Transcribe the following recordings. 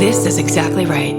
This is exactly right.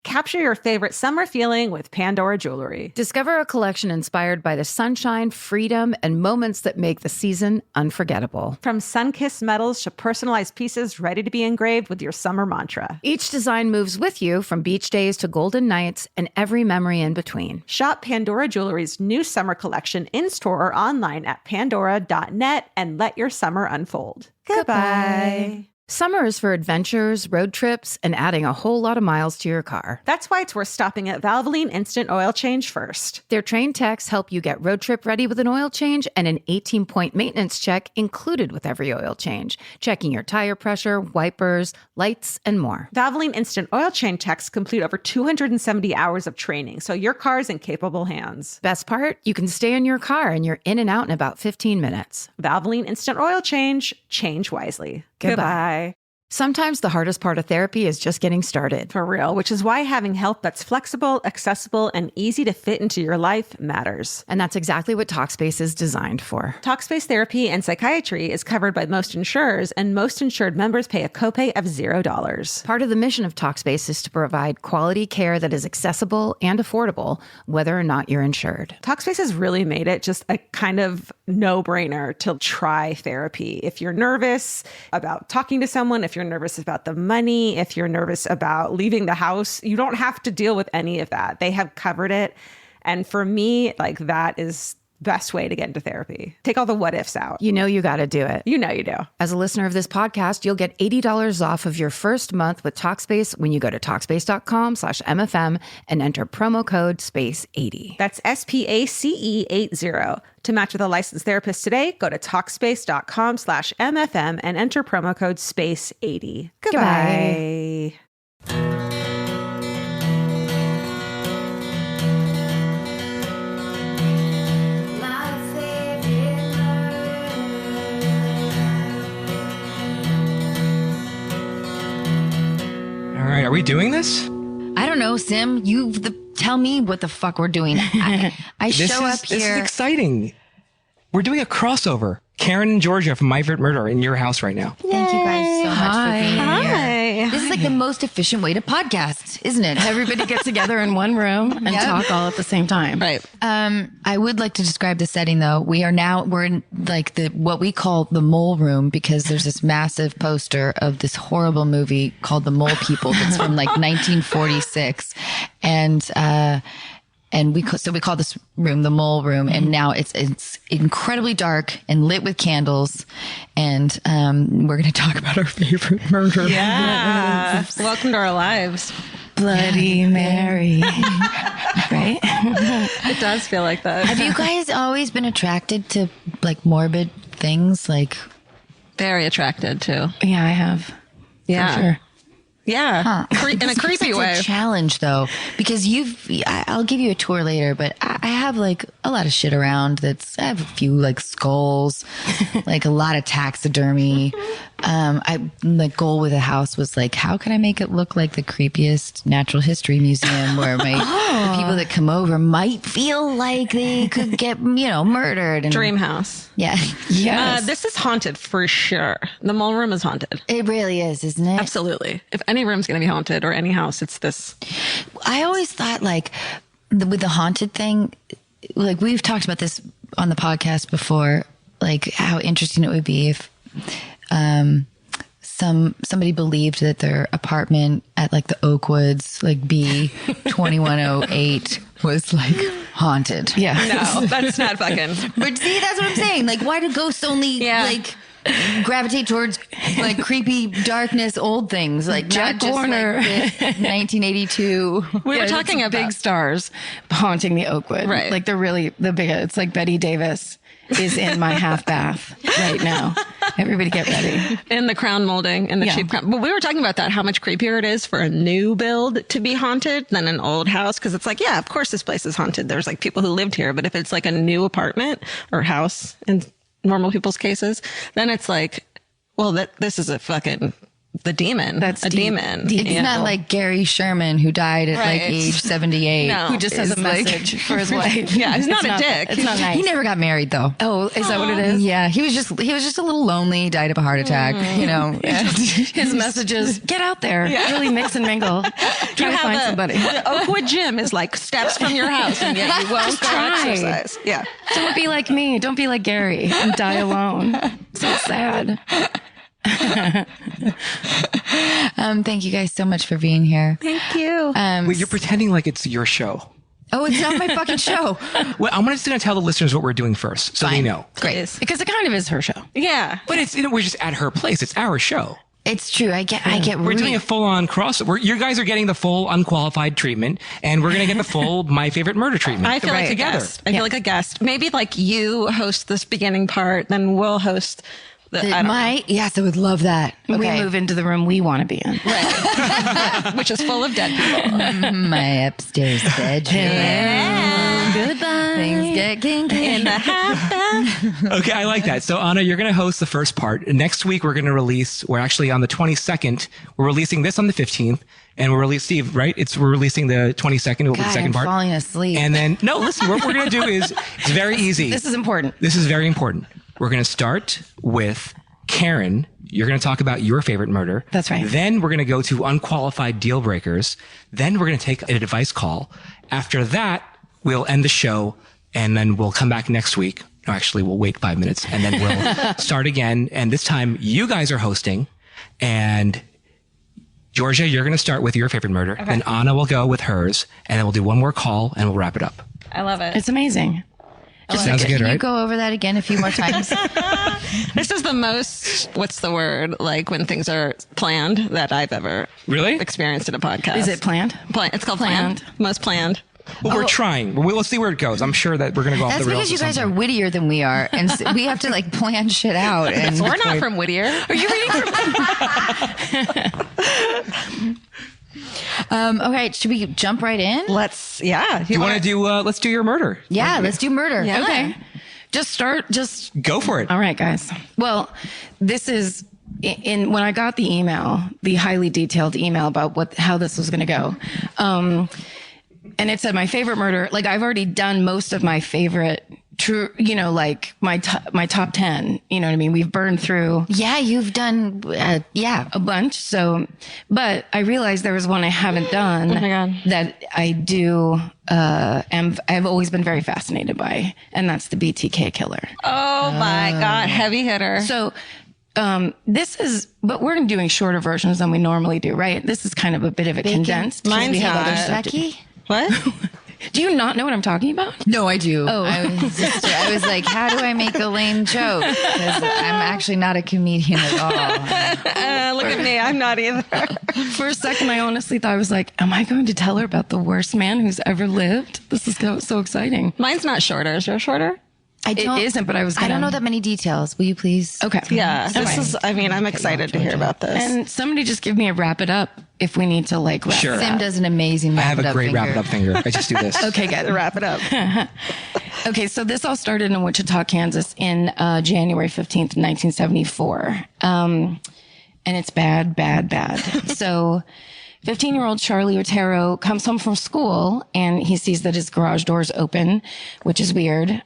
Capture your favorite summer feeling with Pandora Jewelry. Discover a collection inspired by the sunshine, freedom, and moments that make the season unforgettable. From sun-kissed metals to personalized pieces ready to be engraved with your summer mantra. Each design moves with you from beach days to golden nights and every memory in between. Shop Pandora Jewelry's new summer collection in-store or online at pandora.net and let your summer unfold. Goodbye. Summer is for adventures, road trips, and adding a whole lot of miles to your car. That's why it's worth stopping at Valvoline Instant Oil Change first. Their trained techs help you get road trip ready with an oil change and an 18-point maintenance check included with every oil change, checking your tire pressure, wipers, lights, and more. Valvoline Instant Oil Change techs complete over 270 hours of training, so your car's in capable hands. Best part? You can stay in your car and you're in and out in about 15 minutes. Valvoline Instant Oil Change. Change wisely. Goodbye. Sometimes the hardest part of therapy is just getting started. For real, which is why having help that's flexible, accessible, and easy to fit into your life matters. And that's exactly what Talkspace is designed for. Talkspace therapy and psychiatry is covered by most insurers, and most insured members pay a copay of $0. Part of the mission of Talkspace is to provide quality care that is accessible and affordable, whether or not you're insured. Talkspace has really made it just a kind of no-brainer to try therapy. If you're nervous about talking to someone, if you're nervous about the money, if you're nervous about leaving the house, you don't have to deal with any of that. They have covered it. And for me, like, that is best way to get into therapy. Take all the what ifs out. You know you got to do it. You know you do. As a listener of this podcast, you'll get $80 off of your first month with Talkspace when you go to Talkspace.com/MFM and enter promo code SPACE80. That's SPACE80. To match with a licensed therapist today, go to Talkspace.com/MFM and enter promo code SPACE80. Goodbye. All right, are we doing this? I don't know, Sim. Tell me what the fuck we're doing. I show up here. This is exciting. We're doing a crossover. Karen and Georgia from My Favorite Murder are in your house right now. Thank you guys so much for being Hi. here. This is like the most efficient way to podcast, isn't it? Everybody gets together in one room and talk all at the same time. Right. I would like to describe the setting though. We're in like what we call the mole room because there's this massive poster of this horrible movie called The Mole People that's from like 1946. And we call this room the mole room, and now it's incredibly dark and lit with candles, and we're going to talk about our favorite murder. Yeah. Welcome to our lives. Bloody Mary. Right? It does feel like that. Have you guys always been attracted to like morbid things? Like, Very attracted to. Yeah, I have. Yeah. For sure. Yeah. In a creepy way. It's a challenge though, because I'll give you a tour later, but I have like a lot of shit around I have a few like skulls, like a lot of taxidermy. My goal with the house was like, how can I make it look like the creepiest natural history museum where the people that come over might feel like they could get, murdered. And, Dream house. Yeah. Yes. This is haunted for sure. The mole room is haunted. It really is, isn't it? Absolutely. If any room's going to be haunted or any house, it's this. I always thought like with the haunted thing, like we've talked about this on the podcast before, like how interesting it would be if somebody believed that their apartment at like the Oakwoods, like B2108 was like haunted. Yeah. No, that's not fucking. But see, that's what I'm saying. Like, why do ghosts only like gravitate towards like creepy darkness, old things like Jack not Warner. just like 1982. We were talking about big stars haunting the Oakwood. Right. Like they're really the big. It's like Betty Davis is in my half bath right now. Everybody get ready. in the crown molding and the cheap crown. But we were talking about that, how much creepier it is for a new build to be haunted than an old house. Cause it's like, yeah, of course this place is haunted. There's like people who lived here. But if it's like a new apartment or house in normal people's cases, then it's like, well, this is a fucking the demon. That's a deep. demon. Deep. It's you not know? like Gary Sherman who died at like Right. age 78. No. Who just has a message for his wife. Yeah, he's not It's a dick. It's not nice. He never got married though. Oh, is that what it is? Yeah, he was just a little lonely, died of a heart attack, you know. His message is, get out there, really mix and mingle. Try to find somebody. The Oakwood Gym is like steps from your house, and yet you won't go try. exercise. Yeah. Don't be like me. Don't be like Gary and die alone. So sad. Thank you guys so much for being here. Thank you. Wait, you're pretending like it's your show. Oh, it's not my fucking show. Well, I'm just going to tell the listeners what we're doing first, so they know. Great. Because it kind of is her show. Yeah. But it's we're just at her place. It's our show. It's true. I get We're doing a full-on crossover. You guys are getting the full unqualified treatment, and we're going to get the full My Favorite Murder treatment. I feel like a together. guest. I feel like a guest. Maybe like you host this beginning part, then we'll host the. I don't know. Yes, I would love that. We Okay. move into the room we want to be in. Which is full of dead people. My upstairs bedroom. Goodbye. Things get kinky. In the half bath. Okay, I like that. So, Anna, you're going to host the first part. Next week, we're actually on the 22nd. We're releasing this on the 15th. And we're releasing, Steve, right? We're releasing the 22nd. It'll be the God, second I'm part. falling asleep. And then, no, listen, what we're going to do is, it's very easy. This is important. This is very important. We're going to start with Karen. You're going to talk about your favorite murder. That's right. Then we're going to go to unqualified deal breakers. Then we're going to take an advice call. After that, we'll end the show and then we'll come back next week. No, actually, we'll wait 5 minutes and then we'll start again. And this time you guys are hosting, and Georgia, you're going to start with your favorite murder. Okay. Then Anna will go with hers, and then we'll do one more call and we'll wrap it up. I love it. It's amazing. Sounds good, Can you right? go over that again a few more times? This is the most, what's the word, like when things are planned that I've ever Really? experienced in a podcast. Is it planned? It's called planned. Most planned. Well, we're trying. We'll see where it goes. I'm sure that we're going to go off That's the rails. because you guys are wittier than we are, and we have to like plan shit out. And We're not from Whittier. Are you reading from? Okay, should we jump right in? Let's, yeah. Do you want to do, let's do your murder. Yeah, let's do murder. Yeah. Okay. Just Go for it. all right, guys. Well, this is when I got the email, the highly detailed email about how this was going to go. And it said my favorite murder. Like I've already done most of my favorite true, like my top 10, you know what I mean? We've burned through. Yeah, you've done, A bunch. So, but I realized there was one I haven't done that I do, I've always been very fascinated by, and that's the BTK Killer. Oh my God. Heavy hitter. So, but we're doing shorter versions than we normally do, right? This is kind of a bit of a condensed. Mine's we have not. other stuff to do. Becky? What? Do you not know what I'm talking about? No, I do. Oh. I was like, how do I make a lame joke? Because I'm actually not a comedian at all. Look at me. I'm not either. For a second, I honestly thought, I was like, am I going to tell her about the worst man who's ever lived? This is so exciting. Mine's not shorter. Is yours shorter? It isn't, but I was I gonna... don't know that many details. Will you please? Okay. Yeah. Okay. This is, I'm excited to hear about this. And somebody just give me a wrap it up if we need to wrap Sure. it Sim up. does an amazing I have a great finger. wrap it up finger. I just do this. Okay, good. Wrap it up. Okay, so this all started in Wichita, Kansas in January 15th, 1974. And it's bad. So 15-year-old Charlie Otero comes home from school and he sees that his garage door is open, which is weird.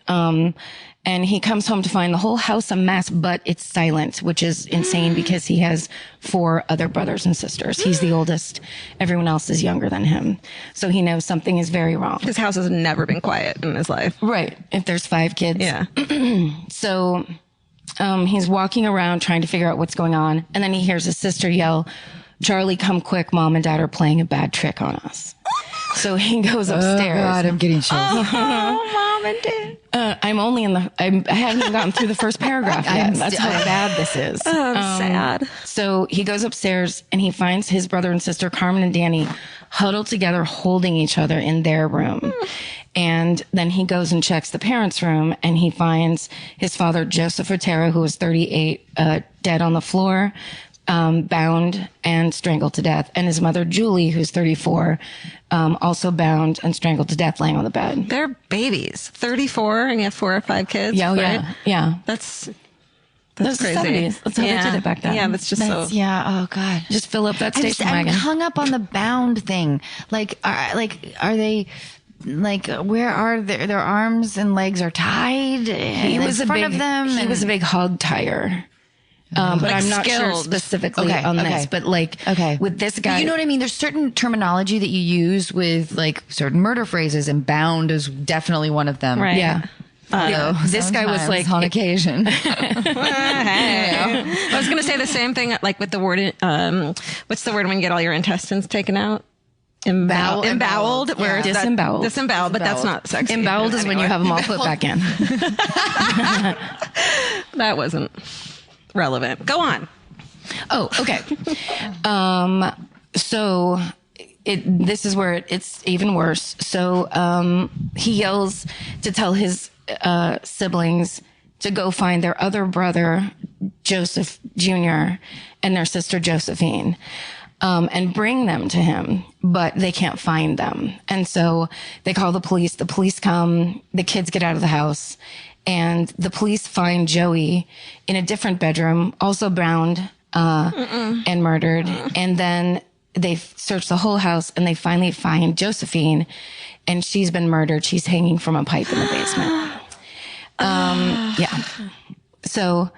And he comes home to find the whole house a mess, but it's silent, which is insane because he has 4 other brothers and sisters. He's the oldest. Everyone else is younger than him. So he knows something is very wrong. His house has never been quiet in his life. Right. If there's 5 kids. Yeah. So he's walking around trying to figure out what's going on. And then he hears his sister yell, "Charlie, come quick. Mom and Dad are playing a bad trick on us." So he goes upstairs. Oh, God, I'm getting chills. Oh, Mom and Dad. I haven't even gotten through the first paragraph yet. That's how bad this is. I'm sad. So he goes upstairs and he finds his brother and sister, Carmen and Danny, huddled together, holding each other in their room. And then he goes and checks the parents' room and he finds his father, Joseph Otero, who was 38, dead on the floor, bound and strangled to death. And his mother, Julie, who's 34, also bound and strangled to death, laying on the bed. They're babies. 34 and you have 4 or 5 kids. Yeah, right? yeah. That's Those crazy. 70s. That's how they did it back then. Yeah, that's just so. Yeah. Oh God. Just fill up that station I'm wagon. hung up on the bound thing. Are they? Like, where are their arms and legs are tied? He was in front of them. He was a big hog tire. But I'm not sure skilled. specifically on this. But with this guy, You know what I mean? There's certain terminology that you use with like certain murder phrases, and bound is definitely one of them. Right. yeah. This guy was Sometimes, like on occasion. I was going to say the same thing, like with the word, what's the word when you get all your intestines taken out? Emboweled. Where it's Disemboweled. Disemboweled, but that's not sexy. Emboweled is when you have them all put back in. That wasn't relevant. Go on. Oh, okay. So this is where it's even worse. So he yells to tell his siblings to go find their other brother, Joseph Jr., and their sister Josephine, and bring them to him, but they can't find them. And so they call the police. The police come. The kids get out of the house. And the police find Joey in a different bedroom, also bound and murdered. And then they search the whole house, and they finally find Josephine, and she's been murdered. She's hanging from a pipe in the basement. Yeah. So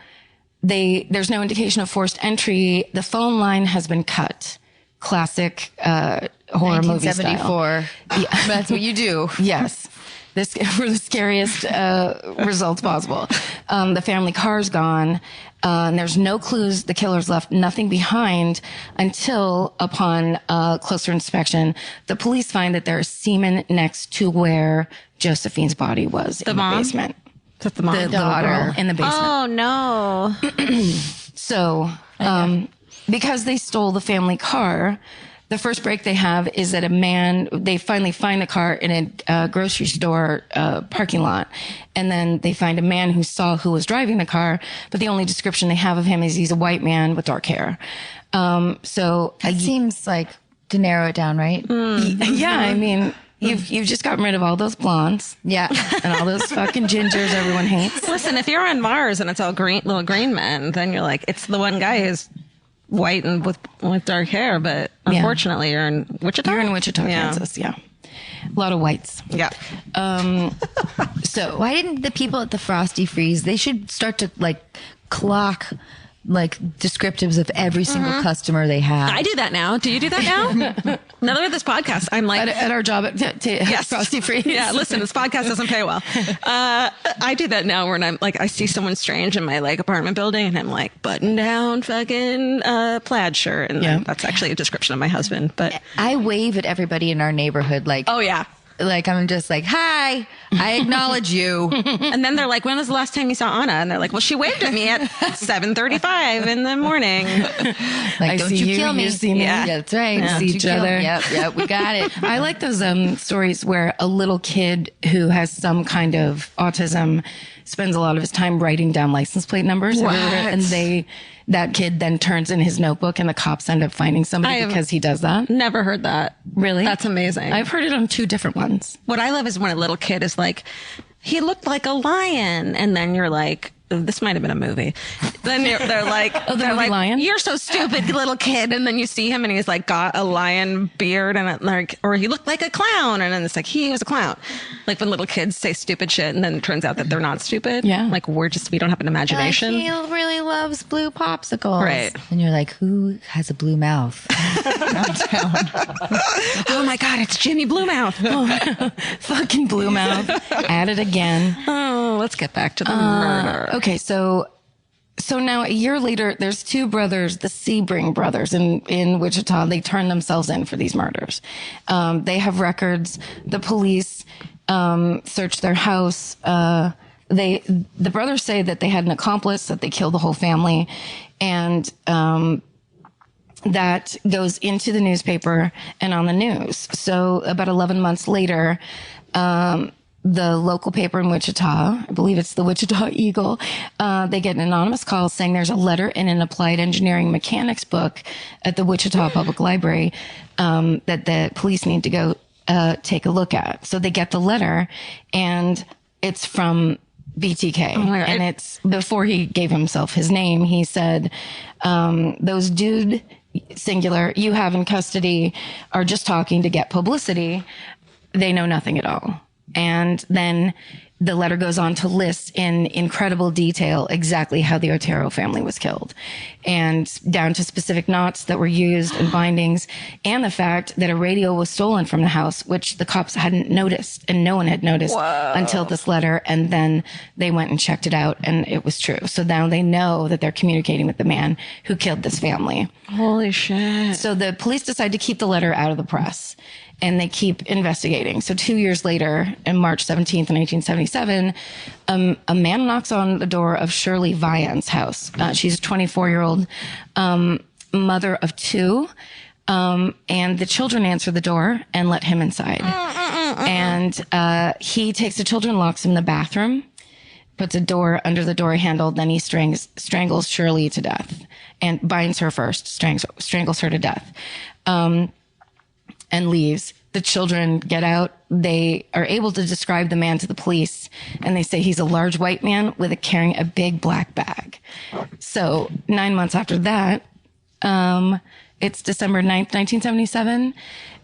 there's no indication of forced entry. The phone line has been cut. Classic horror movie style. 1974. Yeah. That's what you do. Yes. This for the scariest results possible. The family car's gone. And there's no clues. The killer's left nothing behind until, upon closer inspection, the police find that there's semen next to where Josephine's body was in the basement. Is that the mom? The little girl in the basement. Oh, no. So, because they stole the family car, the first break they have is that they finally find the car in a grocery store parking lot. And then they find a man who saw who was driving the car, but the only description they have of him is he's a white man with dark hair. So It seems like to narrow it down, right? yeah, I mean, you've just gotten rid of all those blondes. Yeah. And all those fucking gingers everyone hates. Listen, if you're on Mars and it's all little green men, then you're like, it's the one guy who's white and with dark hair, but unfortunately you're in Wichita. You're in Wichita, Kansas. Yeah. A lot of whites. Yeah. So Why didn't the people at the Frosty Freeze, they should start to like clock like descriptives of every single customer they have. I do that now. Do you do that now? Now that we're this podcast, I'm like at our job at Frosty Freeze. Yeah, listen, this podcast doesn't pay well. I do that now when I'm like, I see someone strange in my like apartment building, and I'm like, button down, fucking plaid shirt, and then that's actually a description of my husband. But I wave at everybody in our neighborhood, like, oh yeah. Like I'm just like, hi, I acknowledge you. And then they're like, when was the last time you saw Anna? And they're like, well, she waved at me at 7:35 in the morning. Like, don't you kill me. You see me. Yeah, that's right. Yeah. See each other. Yep, we got it. I like those stories where a little kid who has some kind of autism spends a lot of his time writing down license plate numbers. And that kid then turns in his notebook, and the cops end up finding somebody because he does that. Never heard that. Really? That's amazing. I've heard it on 2 different ones. What I love is when a little kid is like, he looked like a lion. And then you're like, this might have been a movie. Then they're like, they're like, Lion? You're so stupid, little kid. And then you see him and he's like got a lion beard and like, or he looked like a clown. And then it's like, he was a clown. Like when little kids say stupid shit and then it turns out that they're not stupid. Yeah. Like we don't have an imagination. Like, he really loves blue popsicles. Right. And you're like, who has a blue mouth? Oh my God, it's Jimmy Bluemouth. Fucking Bluemouth. At it again. Oh, let's get back to the murder. Okay, so now a year later, there's 2 brothers, the Sebring brothers in Wichita. They turn themselves in for these murders. They have records. The police search their house. The brothers say that they had an accomplice, that they killed the whole family, and that goes into the newspaper and on the news. So about 11 months later, the local paper in Wichita, I believe it's the Wichita Eagle, they get an anonymous call saying there's a letter in an applied engineering mechanics book at the Wichita Public Library that the police need to go take a look at. So they get the letter, and it's from BTK. my God. And it's before he gave himself his name, he said, those dude, singular, you have in custody are just talking to get publicity. They know nothing at all. And then the letter goes on to list in incredible detail exactly how the Otero family was killed, and down to specific knots that were used and bindings, and the fact that a radio was stolen from the house, which the cops hadn't noticed and no one had noticed until this letter. And then they went and checked it out and it was true. So now they know that they're communicating with the man who killed this family. Holy shit. So the police decide to keep the letter out of the press, and they keep investigating. So 2 years later, on March 17th, 1977, a man knocks on the door of Shirley Vian's house. She's a 24-year-old mother of two, and the children answer the door and let him inside. And he takes the children, locks them in the bathroom, puts a door under the door handle, then he strangles Shirley to death, and binds her first, strangles her to death. And leaves. The children get out. They are able to describe the man to the police, and they say he's a large white man carrying a big black bag. So 9 months after that, it's December 9th, 1977,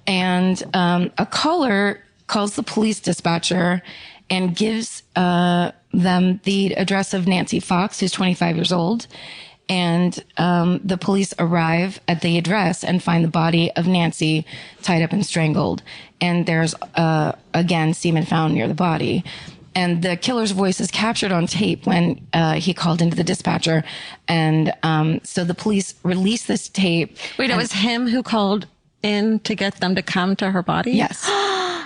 and a caller calls the police dispatcher and gives them the address of Nancy Fox, who's 25 years old. And the police arrive at the address and find the body of Nancy tied up and strangled. And there's, again, semen found near the body. And the killer's voice is captured on tape when he called into the dispatcher. And so the police released this tape. Wait, it was him who called in to get them to come to her body? Yes.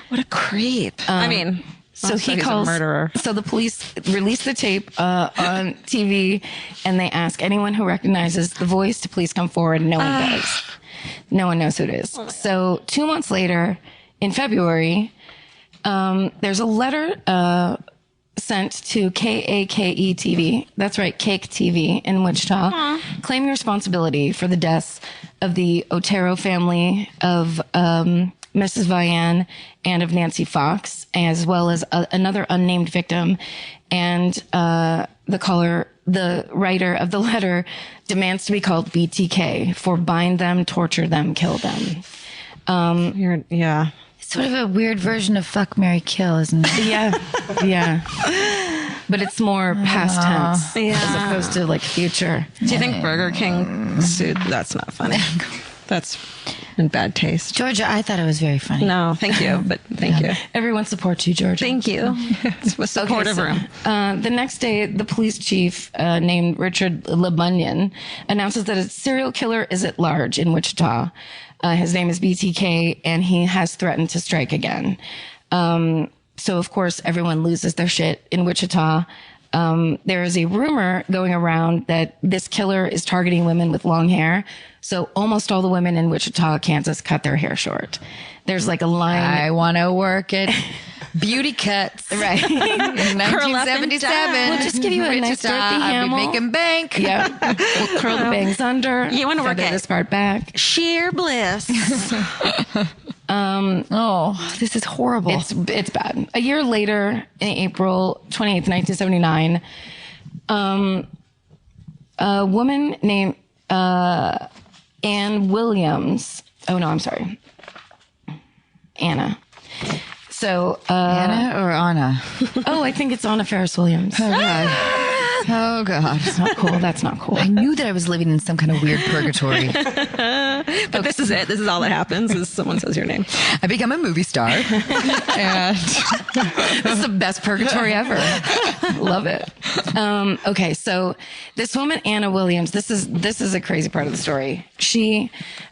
What a creep. I mean... So he calls. a murderer. So the police release the tape on TV, and they ask anyone who recognizes the voice to please come forward. No one does. No one knows who it is. So 2 months later, in February, there's a letter sent to KAKE TV. That's right, Cake TV in Wichita, claiming responsibility for the deaths of the Otero family, of Mrs. Vian, and of Nancy Fox, as well as another unnamed victim. And the writer of the letter, demands to be called BTK for bind them, torture them, kill them. Yeah. Sort of a weird version of fuck, marry, kill, isn't it? Yeah. But it's more past tense as opposed to like future. Do you think Burger King sued? That's not funny. That's in bad taste. Georgia, I thought it was very funny. No, thank you, but thank you. Everyone supports you, Georgia. Thank you. It's a supportive room. The next day, the police chief named Richard LeBunyan announces that a serial killer is at large in Wichita. His name is BTK, and he has threatened to strike again. So, of course, everyone loses their shit in Wichita. There is a rumor going around that this killer is targeting women with long hair. So almost all the women in Wichita, Kansas cut their hair short. There's like a line. I want to work at Beauty Cuts. Right. In 1977. We'll just give you a nice Wichita, Dorothy I'll be Hamill. making bank. Yeah. We'll curl the bangs under. You want to work feather at this part back. Sheer bliss. Oh, this is horrible. It's bad. A year later, in April 28th, 1979, a woman named Ann Williams. Oh, no, I'm sorry. Anna. So, Anna or Anna? Oh, I think it's Anna Faris Williams. Oh, God. Oh, God. That's not cool. That's not cool. I knew that I was living in some kind of weird purgatory. But this is it. This is all that happens is someone says your name. I become a movie star. And This is the best purgatory ever. Love it. Okay, so this woman, Anna Williams, this is a crazy part of the story. She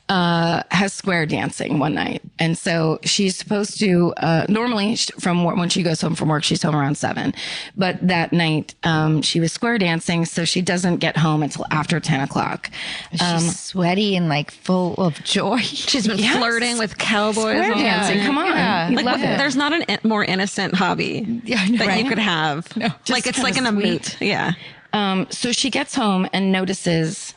has square dancing one night. And so she's supposed to, normally from when she goes home from work, she's home around 7. But that night, she was square dancing. So she doesn't get home until after 10 o'clock. she's sweaty and like full of joy. She's been flirting with cowboys. Square all dancing. night. Come on. Yeah. You Like, love it. there's not a more innocent hobby that you could have. Like it's like in a moot. Yeah. So she gets home and notices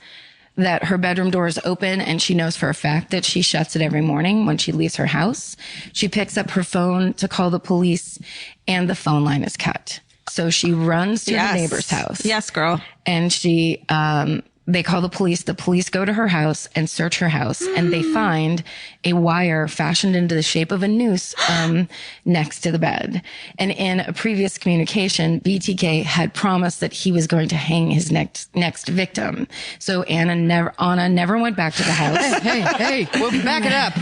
that her bedroom door is open, and she knows for a fact that she shuts it every morning when she leaves her house. She picks up her phone to call the police, and the phone line is cut. So she runs to the neighbor's house. Yes, girl. And she, they call the police. The police go to her house and search her house, and they find a wire fashioned into the shape of a noose next to the bed. And in a previous communication, BTK had promised that he was going to hang his next victim. So Anna never went back to the house. Hey, we'll back it up.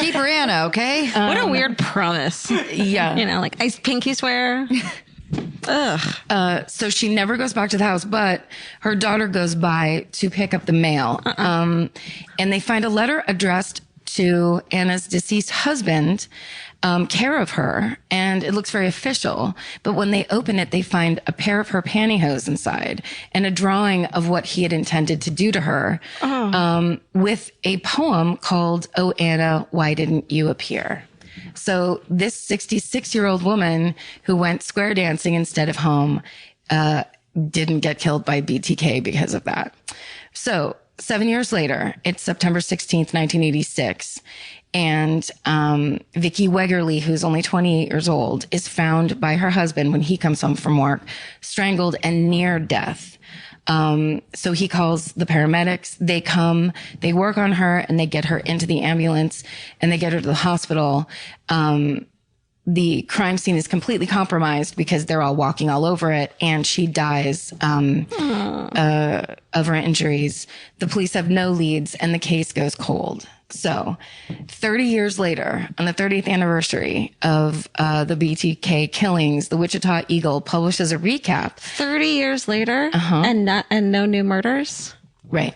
Keep her Anna, okay? What a weird promise. Yeah. You know, like I pinky swear. Ugh. So she never goes back to the house, but her daughter goes by to pick up the mail. And they find a letter addressed to Anna's deceased husband, care of her. And it looks very official. But when they open it, they find a pair of her pantyhose inside and a drawing of what he had intended to do to her, with a poem called, "Oh, Anna, why didn't you appear?" So this 66-year-old woman who went square dancing instead of home didn't get killed by BTK because of that. So 7 years later, it's September 16th, 1986. And Vicki Wegerle, who's only 28 years old, is found by her husband when he comes home from work, strangled and near death. So he calls the paramedics. They come, they work on her, and they get her into the ambulance, and they get her to the hospital. The crime scene is completely compromised because they're all walking all over it, and she dies of her injuries. The police have no leads, and the case goes cold. So 30 years later, on the 30th anniversary of the BTK killings, the Wichita Eagle publishes a recap. 30 years later, and no new murders. Right.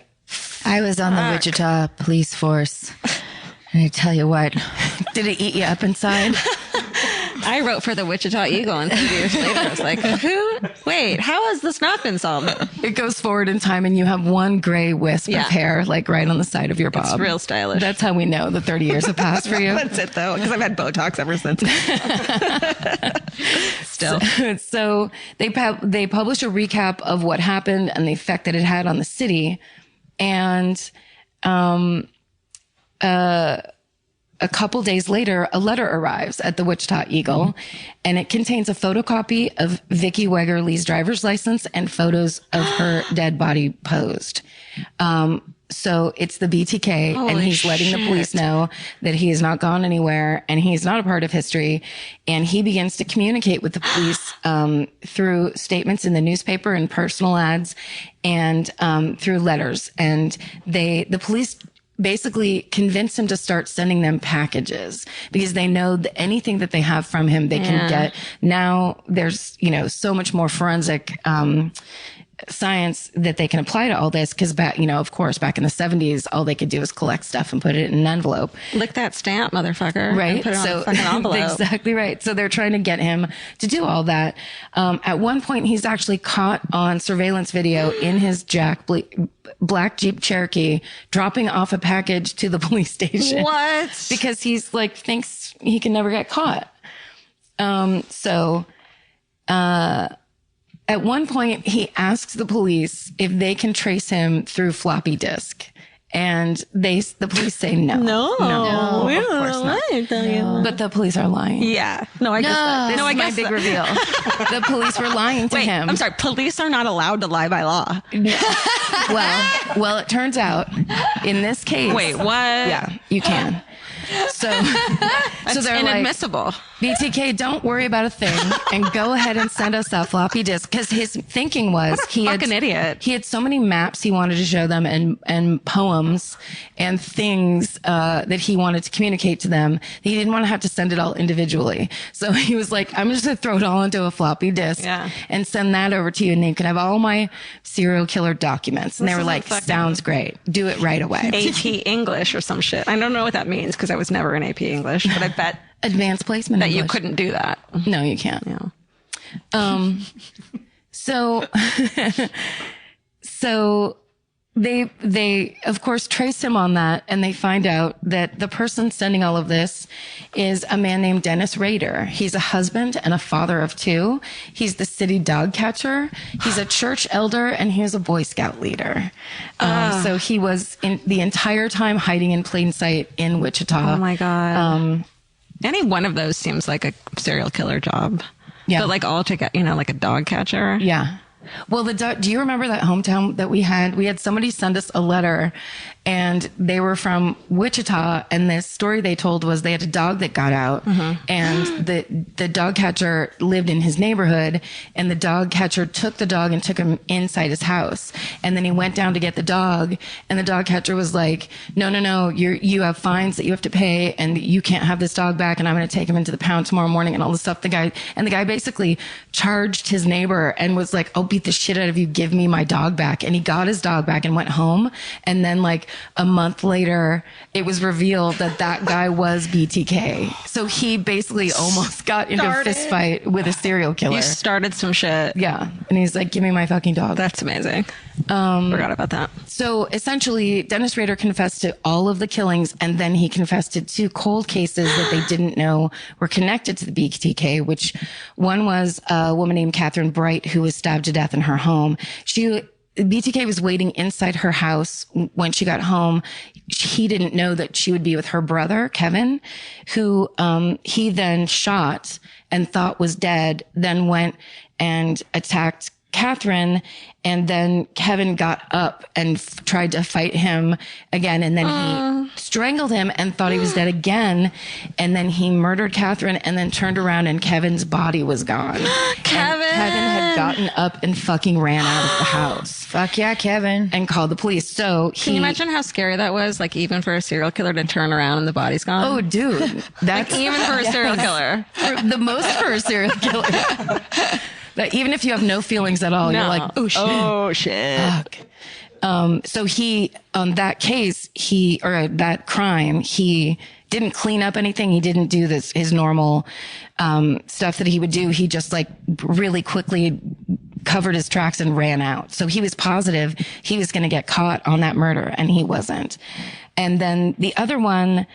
I was on the Wichita police force. And I tell you what, did it eat you up inside? I wrote for the Wichita Eagle, and 30 years later, I was like, wait, how has this not been solved? It goes forward in time, and you have one gray wisp of hair, like right on the side of your bob. It's real stylish. That's how we know the 30 years have passed for you. That's it, though, because I've had Botox ever since. Still. So they publish a recap of what happened and the effect that it had on the city. And a couple days later, a letter arrives at the Wichita Eagle, and it contains a photocopy of Vicki Wegerle's driver's license and photos of her dead body posed. So it's the BTK, and he's letting the police know that he has not gone anywhere and he's not a part of history. And he begins to communicate with the police through statements in the newspaper and personal ads, and through letters. And the police basically convince him to start sending them packages because they know that anything that they have from him, they can get. Now there's, so much more forensic, science that they can apply to all this. Cause back, of course, back in the 70s, all they could do was collect stuff and put it in an envelope. Lick that stamp, motherfucker. Right. And put it on a fucking envelope. Exactly right. So they're trying to get him to do all that. At one point, he's actually caught on surveillance video in his black Jeep Cherokee, dropping off a package to the police station. What? Because he's thinks he can never get caught. At one point, he asks the police if they can trace him through floppy disk. And the police say no. No, of course not. No. But the police are lying. Yeah. No, I guess that. This is my big reveal. The police were lying to him. I'm sorry. Police are not allowed to lie by law. Well, it turns out in this case. Wait, what? Yeah, you can. So they're inadmissible. BTK, don't worry about a thing and go ahead and send us that floppy disk. Because his thinking was fucking idiot. He had so many maps he wanted to show them and poems and things that he wanted to communicate to them that he didn't want to have to send it all individually. So he was like, I'm just going to throw it all into a floppy disk and send that over to you, and you can have all my serial killer documents. And they were like, sounds great. Do it right away. AP English or some shit. I don't know what that means because I was never in AP English, but I bet advanced placement that English. You couldn't do that. No, you can't. Yeah. So they of course trace him on that, and they find out that the person sending all of this is a man named Dennis Rader. He's a husband and a father of two. He's the city dog catcher. He's a church elder, and he was a Boy Scout leader. So he was the entire time hiding in plain sight in Wichita. Oh my God. Any one of those seems like a serial killer job. Yeah. But like all together, like a dog catcher. Yeah. Well, do you remember that hometown that we had? We had somebody send us a letter, and they were from Wichita. And the story they told was they had a dog that got out, and the dog catcher lived in his neighborhood, and the dog catcher took the dog and took him inside his house. And then he went down to get the dog, and the dog catcher was like, no, you have fines that you have to pay, and you can't have this dog back, and I'm going to take him into the pound tomorrow morning, and all this stuff. The guy basically charged his neighbor and was like, I'll beat the shit out of you, give me my dog back. And he got his dog back and went home. And then like a month later, it was revealed that guy was BTK. So he basically almost got into a fist fight with a serial killer. You started some shit. Yeah. And he's like, give me my fucking dog. That's amazing. Forgot about that. So essentially, Dennis Rader confessed to all of the killings, and then he confessed to 2 cold cases that they didn't know were connected to the BTK, which one was a woman named Catherine Bright, who was stabbed to death in her home. BTK was waiting inside her house when she got home. He didn't know that she would be with her brother, Kevin, who he then shot and thought was dead, then went and attacked Catherine, and then Kevin got up and tried to fight him again, and then he strangled him and thought he was dead again, and then he murdered Catherine and then turned around and Kevin's body was gone. Kevin! And Kevin had gotten up and fucking ran out of the house. Fuck yeah, Kevin. And called the police. So Can you imagine how scary that was? Like even for a serial killer to turn around and the body's gone? Oh, dude. That's even for a serial killer. the most for a serial killer. That even if you have no feelings at all, you're like, oh shit. Oh shit. Fuck. So he, on that case, that crime, he didn't clean up anything. He didn't do his normal, stuff that he would do. He just like really quickly covered his tracks and ran out. So he was positive he was going to get caught on that murder, and he wasn't. And then the other one,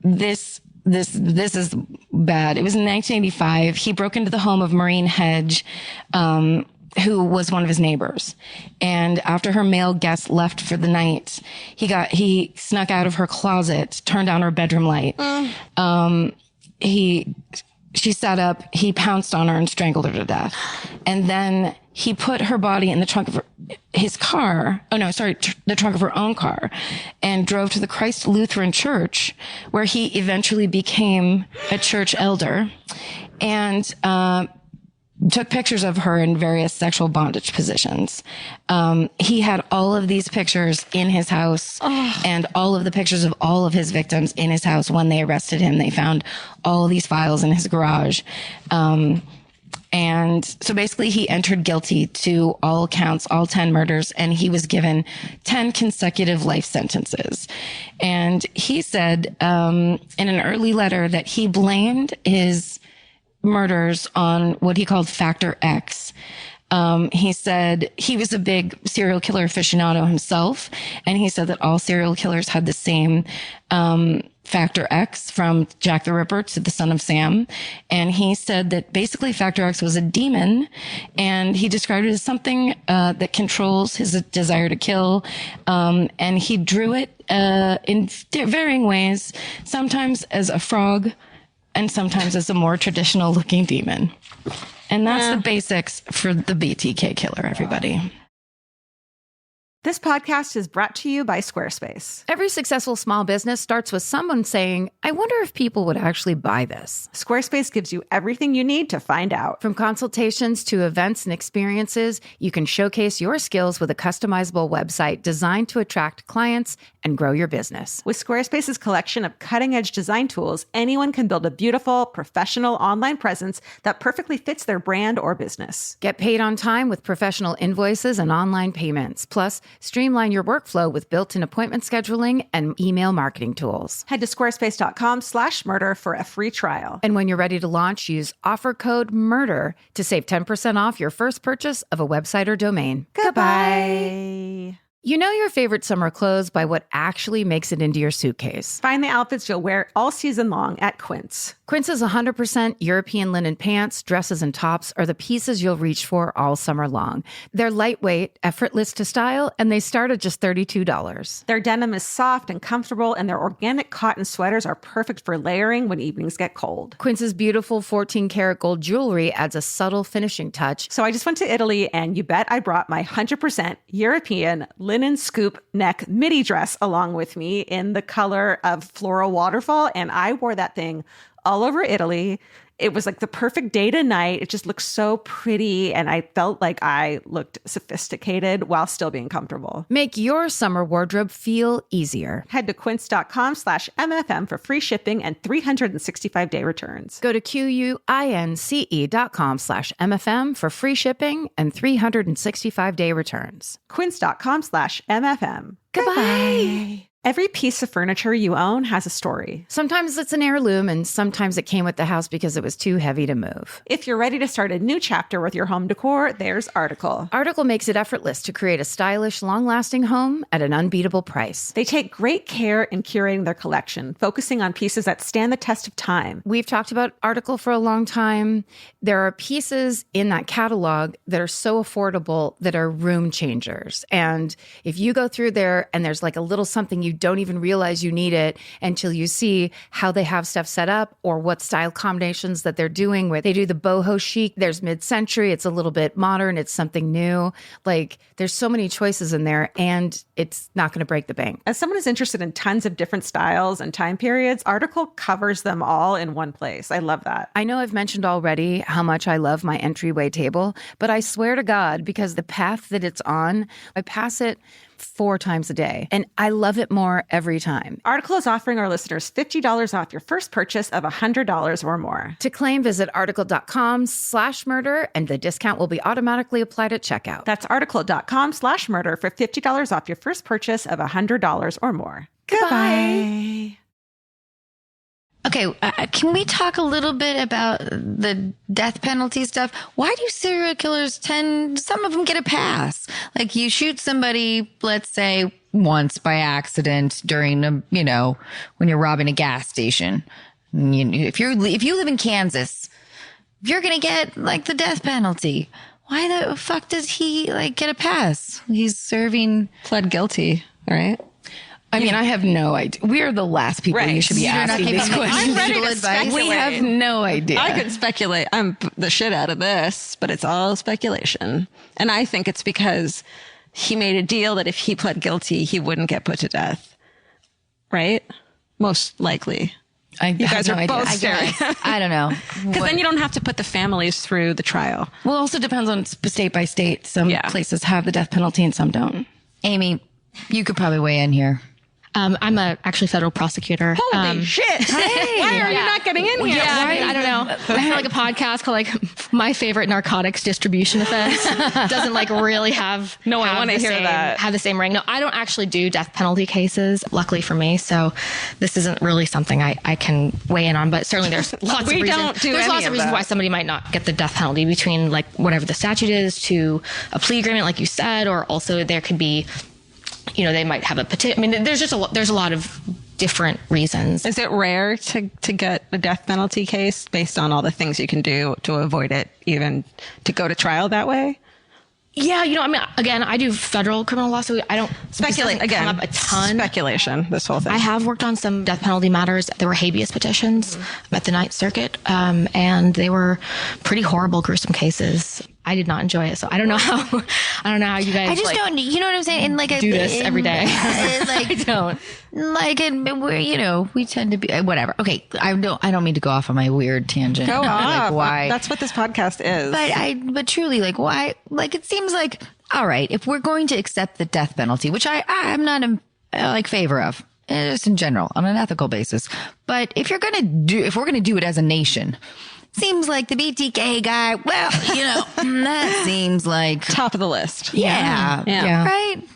this is bad. It was in 1985. He broke into the home of Maureen Hedge, who was one of his neighbors. And after her male guest left for the night, he snuck out of her closet, turned on her bedroom light. She sat up, he pounced on her and strangled her to death. And then he put her body in the trunk of his car. Oh no, sorry, the trunk of her own car, and drove to the Christ Lutheran Church, where he eventually became a church elder, and took pictures of her in various sexual bondage positions. He had all of these pictures in his house, and all of the pictures of all of his victims in his house. When they arrested him, they found all of these files in his garage. And so basically he entered guilty to all counts, all 10 murders, and he was given 10 consecutive life sentences. And he said, in an early letter, that he blamed his murders on what he called Factor X. He said he was a big serial killer aficionado himself, and he said that all serial killers had the same Factor X, from Jack the Ripper to the Son of Sam. And he said that basically Factor X was a demon, and he described it as something that controls his desire to kill. And he drew it in varying ways, sometimes as a frog and sometimes as a more traditional looking demon. And that's the basics for the BTK Killer, everybody. This podcast is brought to you by Squarespace. Every successful small business starts with someone saying, I wonder if people would actually buy this. Squarespace gives you everything you need to find out. From consultations to events and experiences, you can showcase your skills with a customizable website designed to attract clients and grow your business. With Squarespace's collection of cutting-edge design tools, anyone can build a beautiful, professional online presence that perfectly fits their brand or business. Get paid on time with professional invoices and online payments. Plus, streamline your workflow with built-in appointment scheduling and email marketing tools. Head to squarespace.com/murder for a free trial. And when you're ready to launch, use offer code MURDER to save 10% off your first purchase of a website or domain. Goodbye. You know your favorite summer clothes by what actually makes it into your suitcase. Find the outfits you'll wear all season long at Quince. Quince's 100% European linen pants, dresses, and tops are the pieces you'll reach for all summer long. They're lightweight, effortless to style, and they start at just $32. Their denim is soft and comfortable, and their organic cotton sweaters are perfect for layering when evenings get cold. Quince's beautiful 14-karat gold jewelry adds a subtle finishing touch. So I just went to Italy, and you bet I brought my 100% European linen scoop neck midi dress along with me in the color of floral waterfall, and I wore that thing all over Italy. It was like the perfect day to night. It just looked so pretty, and I felt like I looked sophisticated while still being comfortable. Make your summer wardrobe feel easier. Head to quince.com/MFM for free shipping and 365-day returns. Go to QUINCE.com/MFM for free shipping and 365-day returns. Quince.com/MFM. Goodbye. Every piece of furniture you own has a story. Sometimes it's an heirloom, and sometimes it came with the house because it was too heavy to move. If you're ready to start a new chapter with your home decor, there's Article. Article makes it effortless to create a stylish, long-lasting home at an unbeatable price. They take great care in curating their collection, focusing on pieces that stand the test of time. We've talked about Article for a long time. There are pieces in that catalog that are so affordable that are room changers. And if you go through there and there's like a little something you don't even realize you need it until you see how they have stuff set up or what style combinations that they're doing with. They do the boho chic. There's mid-century. It's a little bit modern. It's something new. Like there's so many choices in there, and it's not going to break the bank. As someone who's interested in tons of different styles and time periods, Article covers them all in one place. I love that. I know I've mentioned already how much I love my entryway table, but I swear to God, because the path that it's on, I pass it 4 times a day, and I love it more every time. Article is offering our listeners $50 off your first purchase of $100 or more. To claim, visit article.com/murder, and the discount will be automatically applied at checkout. That's article.com/murder for $50 off your first purchase of $100 or more. Goodbye. Okay, can we talk a little bit about the death penalty stuff? Why do serial killers some of them get a pass? Like you shoot somebody, let's say once by accident during when you're robbing a gas station. If you live in Kansas, you're going to get like the death penalty. Why the fuck does he get a pass? He's pled guilty, right? I mean, I have no idea. We are the last people you should be asking these questions. I'm ready to speculate. We have no idea. I could speculate. I'm the shit out of this, but it's all speculation. And I think it's because he made a deal that if he pled guilty, he wouldn't get put to death. Right? Most likely. You guys are both staring. I don't know. Because then you don't have to put the families through the trial. Well, it also depends on state by state. Some places have the death penalty and some don't. Amy, you could probably weigh in here. I'm actually federal prosecutor. Holy shit. Why are you not getting in here? Yeah, I don't know. I have a podcast called My Favorite Narcotics Distribution Offense. Doesn't really have I want to hear that. Have the same ring. No, I don't actually do death penalty cases, luckily for me. So this isn't really something I can weigh in on, but certainly there's lots of reasons. There's lots of reasons why somebody might not get the death penalty, between whatever the statute is to a plea agreement, like you said, or also there could be they might have a petition. I mean, there's a lot of different reasons. Is it rare to get a death penalty case based on all the things you can do to avoid it, even to go to trial that way? Yeah, again, I do federal criminal law, so I don't speculate. Again, come up a ton. Speculation, this whole thing. I have worked on some death penalty matters. There were habeas petitions at the Ninth Circuit, and they were pretty horrible, gruesome cases. I did not enjoy it, so I don't know how you guys. I just don't. You know what I'm saying? Do this every day. I don't. We tend to be whatever. Okay, I don't mean to go off on my weird tangent. Go off. Why? That's what this podcast is. But truly, why? It seems like, all right, if we're going to accept the death penalty, which I'm not in favor of, just in general on an ethical basis, but if we're gonna do it as a nation. Seems like the BTK guy, that seems like top of the list. Yeah.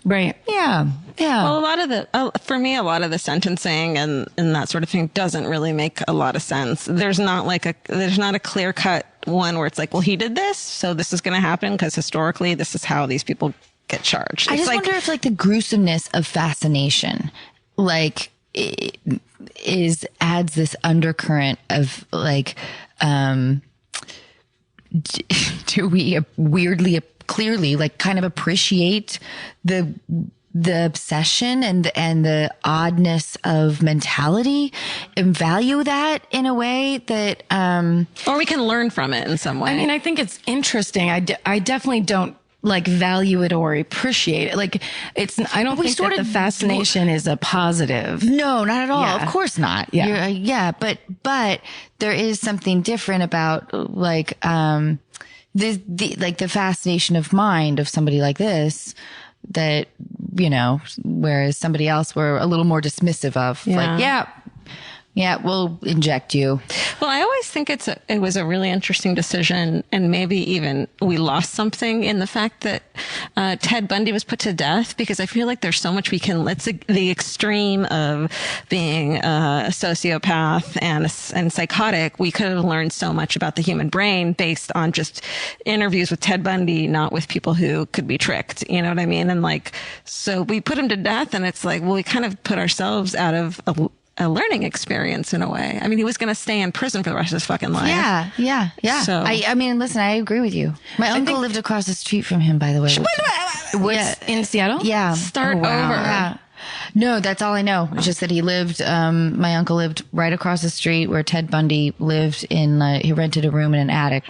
Right. Yeah. Well, a lot of the sentencing and that sort of thing doesn't really make a lot of sense. There's not a clear cut one where it's he did this, so this is going to happen because historically this is how these people get charged. I just wonder if the gruesomeness of fascination, adds this undercurrent of like, do we weirdly, clearly, like kind of appreciate the obsession and the oddness of mentality and value that in a way that, or we can learn from it in some way. I mean, I think it's interesting. I definitely don't like value it or appreciate it. Like I don't think that the fascination is a positive. No, not at all. Yeah. Of course not. Yeah. But there is something different about like, the fascination of mind of somebody like this that, you know, whereas somebody else were a little more dismissive of like, yeah, we'll inject you. Well, I always think it was a really interesting decision, and maybe even we lost something in the fact that Ted Bundy was put to death, because I feel like there's so much we can. It's the extreme of being a sociopath and psychotic. We could have learned so much about the human brain based on just interviews with Ted Bundy, not with people who could be tricked. You know what I mean? And like, so we put him to death, and it's like, well, we kind of put ourselves out of a learning experience in a way. I mean, he was going to stay in prison for the rest of his fucking life. Yeah. So I mean, listen, I agree with you. My uncle lived across the street from him, by the way. In Seattle? Yeah. Start over. Yeah. No, that's all I know. It's just that he lived, my uncle lived right across the street where Ted Bundy lived he rented a room in an attic.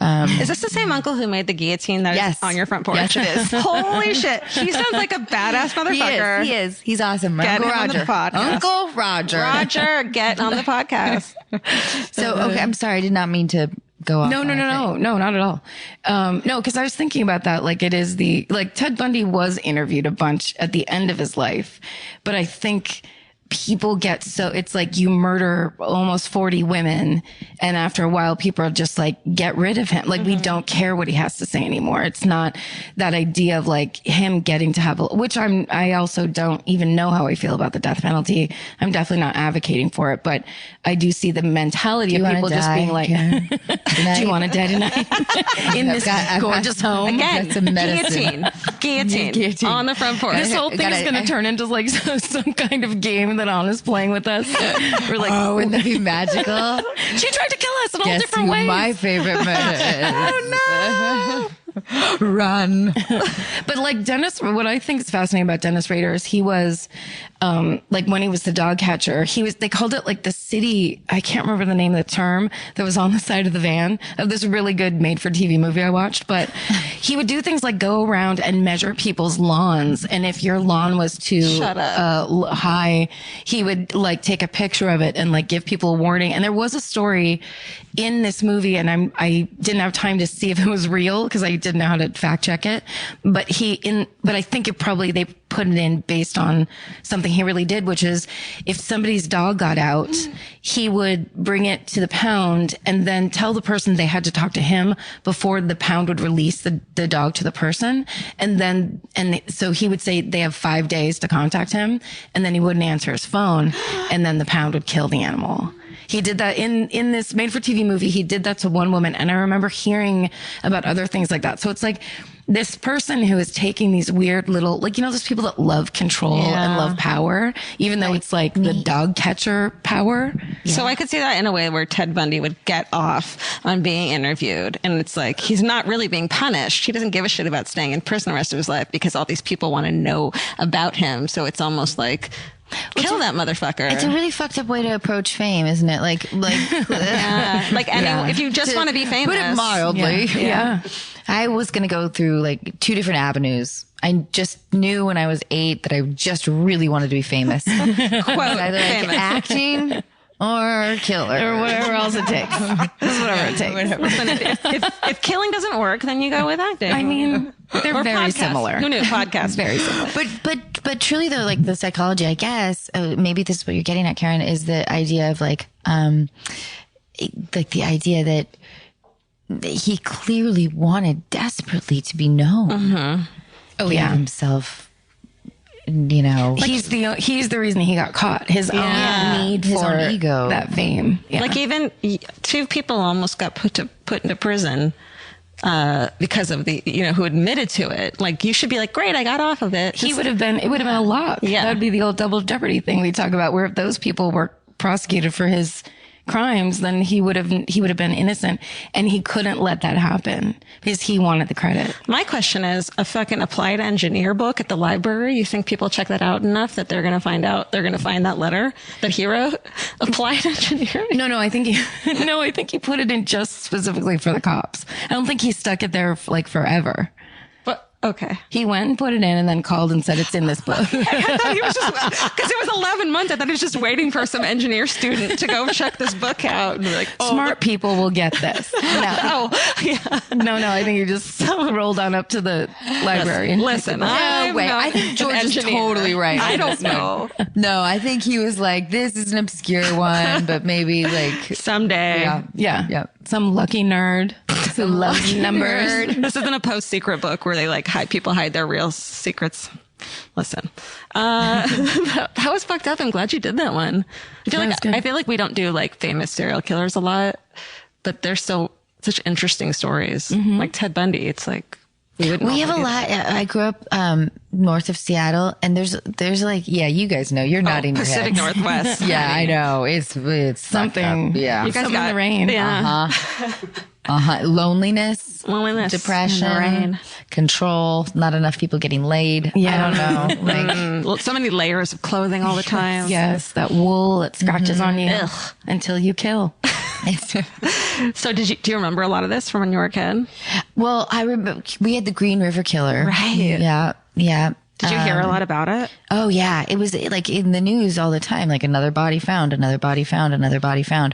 Is this the same uncle who made the guillotine that is on your front porch? Yes, it is. Holy shit. He sounds like a badass motherfucker. He is. He's awesome. Get Uncle him on the Roger. podcast. Uncle Roger. Roger, get on the podcast. So, okay, I'm sorry. I did not mean to go off. No, not at all. No, because I was thinking about that. Like it is Ted Bundy was interviewed a bunch at the end of his life, but I think people get it's like you murder almost 40 women, and after a while people are just like, get rid of him. Like we don't care what he has to say anymore. It's not that idea of like him getting to have which I also don't even know how I feel about the death penalty. I'm definitely not advocating for it, but I do see the mentality of people just being like, do you want to die tonight? In this gorgeous home? Again, guillotine on the front porch. This whole thing is going to turn into like some kind of game that Anna's playing with us. We're like, wouldn't that be magical? She tried to kill us in all Guess different who ways. My favorite murder is. Oh no! Run. But like Dennis, what I think is fascinating about Dennis Rader is he was, like when he was the dog catcher, they called it like the city. I can't remember the name of the term that was on the side of the van of this really good made for TV movie I watched, but he would do things like go around and measure people's lawns. And if your lawn was too high, he would like take a picture of it and like give people a warning. And there was a story in this movie, and I didn't have time to see if it was real because I didn't know how to fact check it. But I think they put it in based on something he really did, which is if somebody's dog got out, he would bring it to the pound and then tell the person they had to talk to him before the pound would release the dog to the person. So he would say they have 5 days to contact him, and then he wouldn't answer his phone, and then the pound would kill the animal. He did that in this made for TV movie. He did that to one woman. And I remember hearing about other things like that. So it's like this person who is taking these weird little, like, you know, those people that love control and love power, even though it's like the dog catcher power. Yeah. So I could see that in a way where Ted Bundy would get off on being interviewed. And it's like, he's not really being punished. He doesn't give a shit about staying in prison the rest of his life because all these people want to know about him. So it's almost like, kill that motherfucker. It's a really fucked up way to approach fame, isn't it? Like, if you just want to be famous. Put it mildly. Yeah. I was going to go through like 2 different avenues. I just knew when I was 8 that I just really wanted to be famous. Quote, either famous. like acting or killer. Or whatever else it takes. Whatever it takes. Listen, if killing doesn't work, then you go with acting. I mean, they're very similar. Who knew? Podcast. Very similar. But truly though, like the psychology, I guess, maybe this is what you're getting at, Karen, is the idea of like the idea that he clearly wanted desperately to be known. Mm-hmm. Oh yeah. Himself, you know, like he's the reason he got caught. His own need his for own ego, that fame. Yeah. Like even 2 people almost got put into prison because of who admitted to it. Like, you should be like, great, I got off of it. It would have been a lot. Yeah. That would be the old double jeopardy thing we talk about, where if those people were prosecuted for his crimes, then he would have been innocent, and he couldn't let that happen because he wanted the credit. My question is, a fucking applied engineer book at the library, you think people check that out enough that they're going to find that letter that he wrote? Applied engineering? No, I think he put it in just specifically for the cops. I don't think he stuck it there like forever. Okay. He went and put it in and then called and said, it's in this book. I thought he was just, because it was 11 months. I thought he was just waiting for some engineer student to go check this book out. And be like, smart people will get this. No. No, I think he just rolled on up to the library. Listen, I think George is totally right. I don't know. No, I think he was like, this is an obscure one, but maybe like someday. Yeah. Some lucky nerd who loves numbers. This isn't a Post-Secret book where they like people hide their real secrets. Listen, that was fucked up. I'm glad you did that one. I feel like we don't do like famous serial killers a lot, but they're still such interesting stories. Mm-hmm. Like Ted Bundy. It's like we have a lot. I grew up north of Seattle, and there's like, you guys know, you're nodding your head. Pacific Northwest. Yeah, I know. It's something. Yeah, you guys something got in the rain. Yeah. Loneliness, depression, control, not enough people getting laid. Yeah. I don't know. Like so many layers of clothing all the time. Yes, that wool that scratches on you until you kill. So do you remember a lot of this from when you were a kid? Well, I remember we had the Green River Killer. Right. Yeah. Did you hear a lot about it? Oh yeah. It was like in the news all the time, like another body found, another body found, another body found.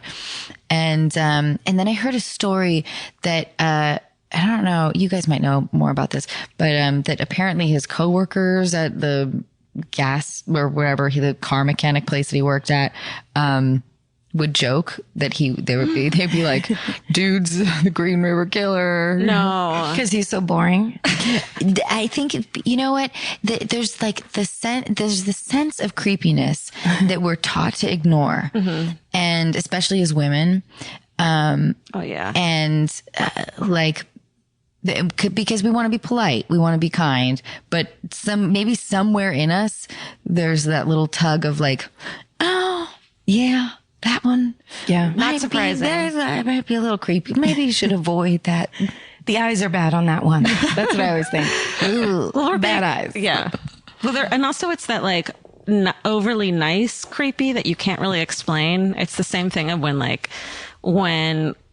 And then I heard a story that, I don't know, you guys might know more about this, but, that apparently his coworkers at the gas or wherever the car mechanic place that he worked at, would joke that they'd be like, dude's the Green River Killer. No. Because he's so boring. I think, you know what? There's like the sense of creepiness that we're taught to ignore. Mm-hmm. And especially as women. Oh yeah. And, because we want to be polite, we want to be kind, but maybe somewhere in us, there's that little tug of like, oh yeah. That one, not surprising. That might be a little creepy. Maybe you should avoid that. The eyes are bad on that one. That's what I always think. Ooh, bad eyes. Yeah. Well, and also it's that like overly nice creepy that you can't really explain. It's the same thing of when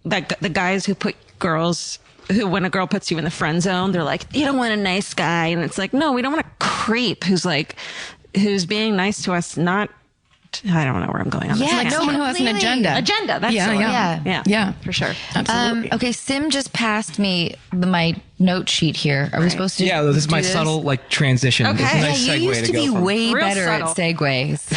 the guys who put girls. When a girl puts you in the friend zone, they're like, you don't want a nice guy. And it's like, no, we don't want a creep who's being nice to us, not. I don't know where I'm going on this. Yeah, like someone who has an agenda. That's yeah, for sure. Absolutely. Okay, Sim just passed me my note sheet here. Are we supposed to? Yeah, this is my subtle transition. Okay. It's a nice you segue used to be way better at segues.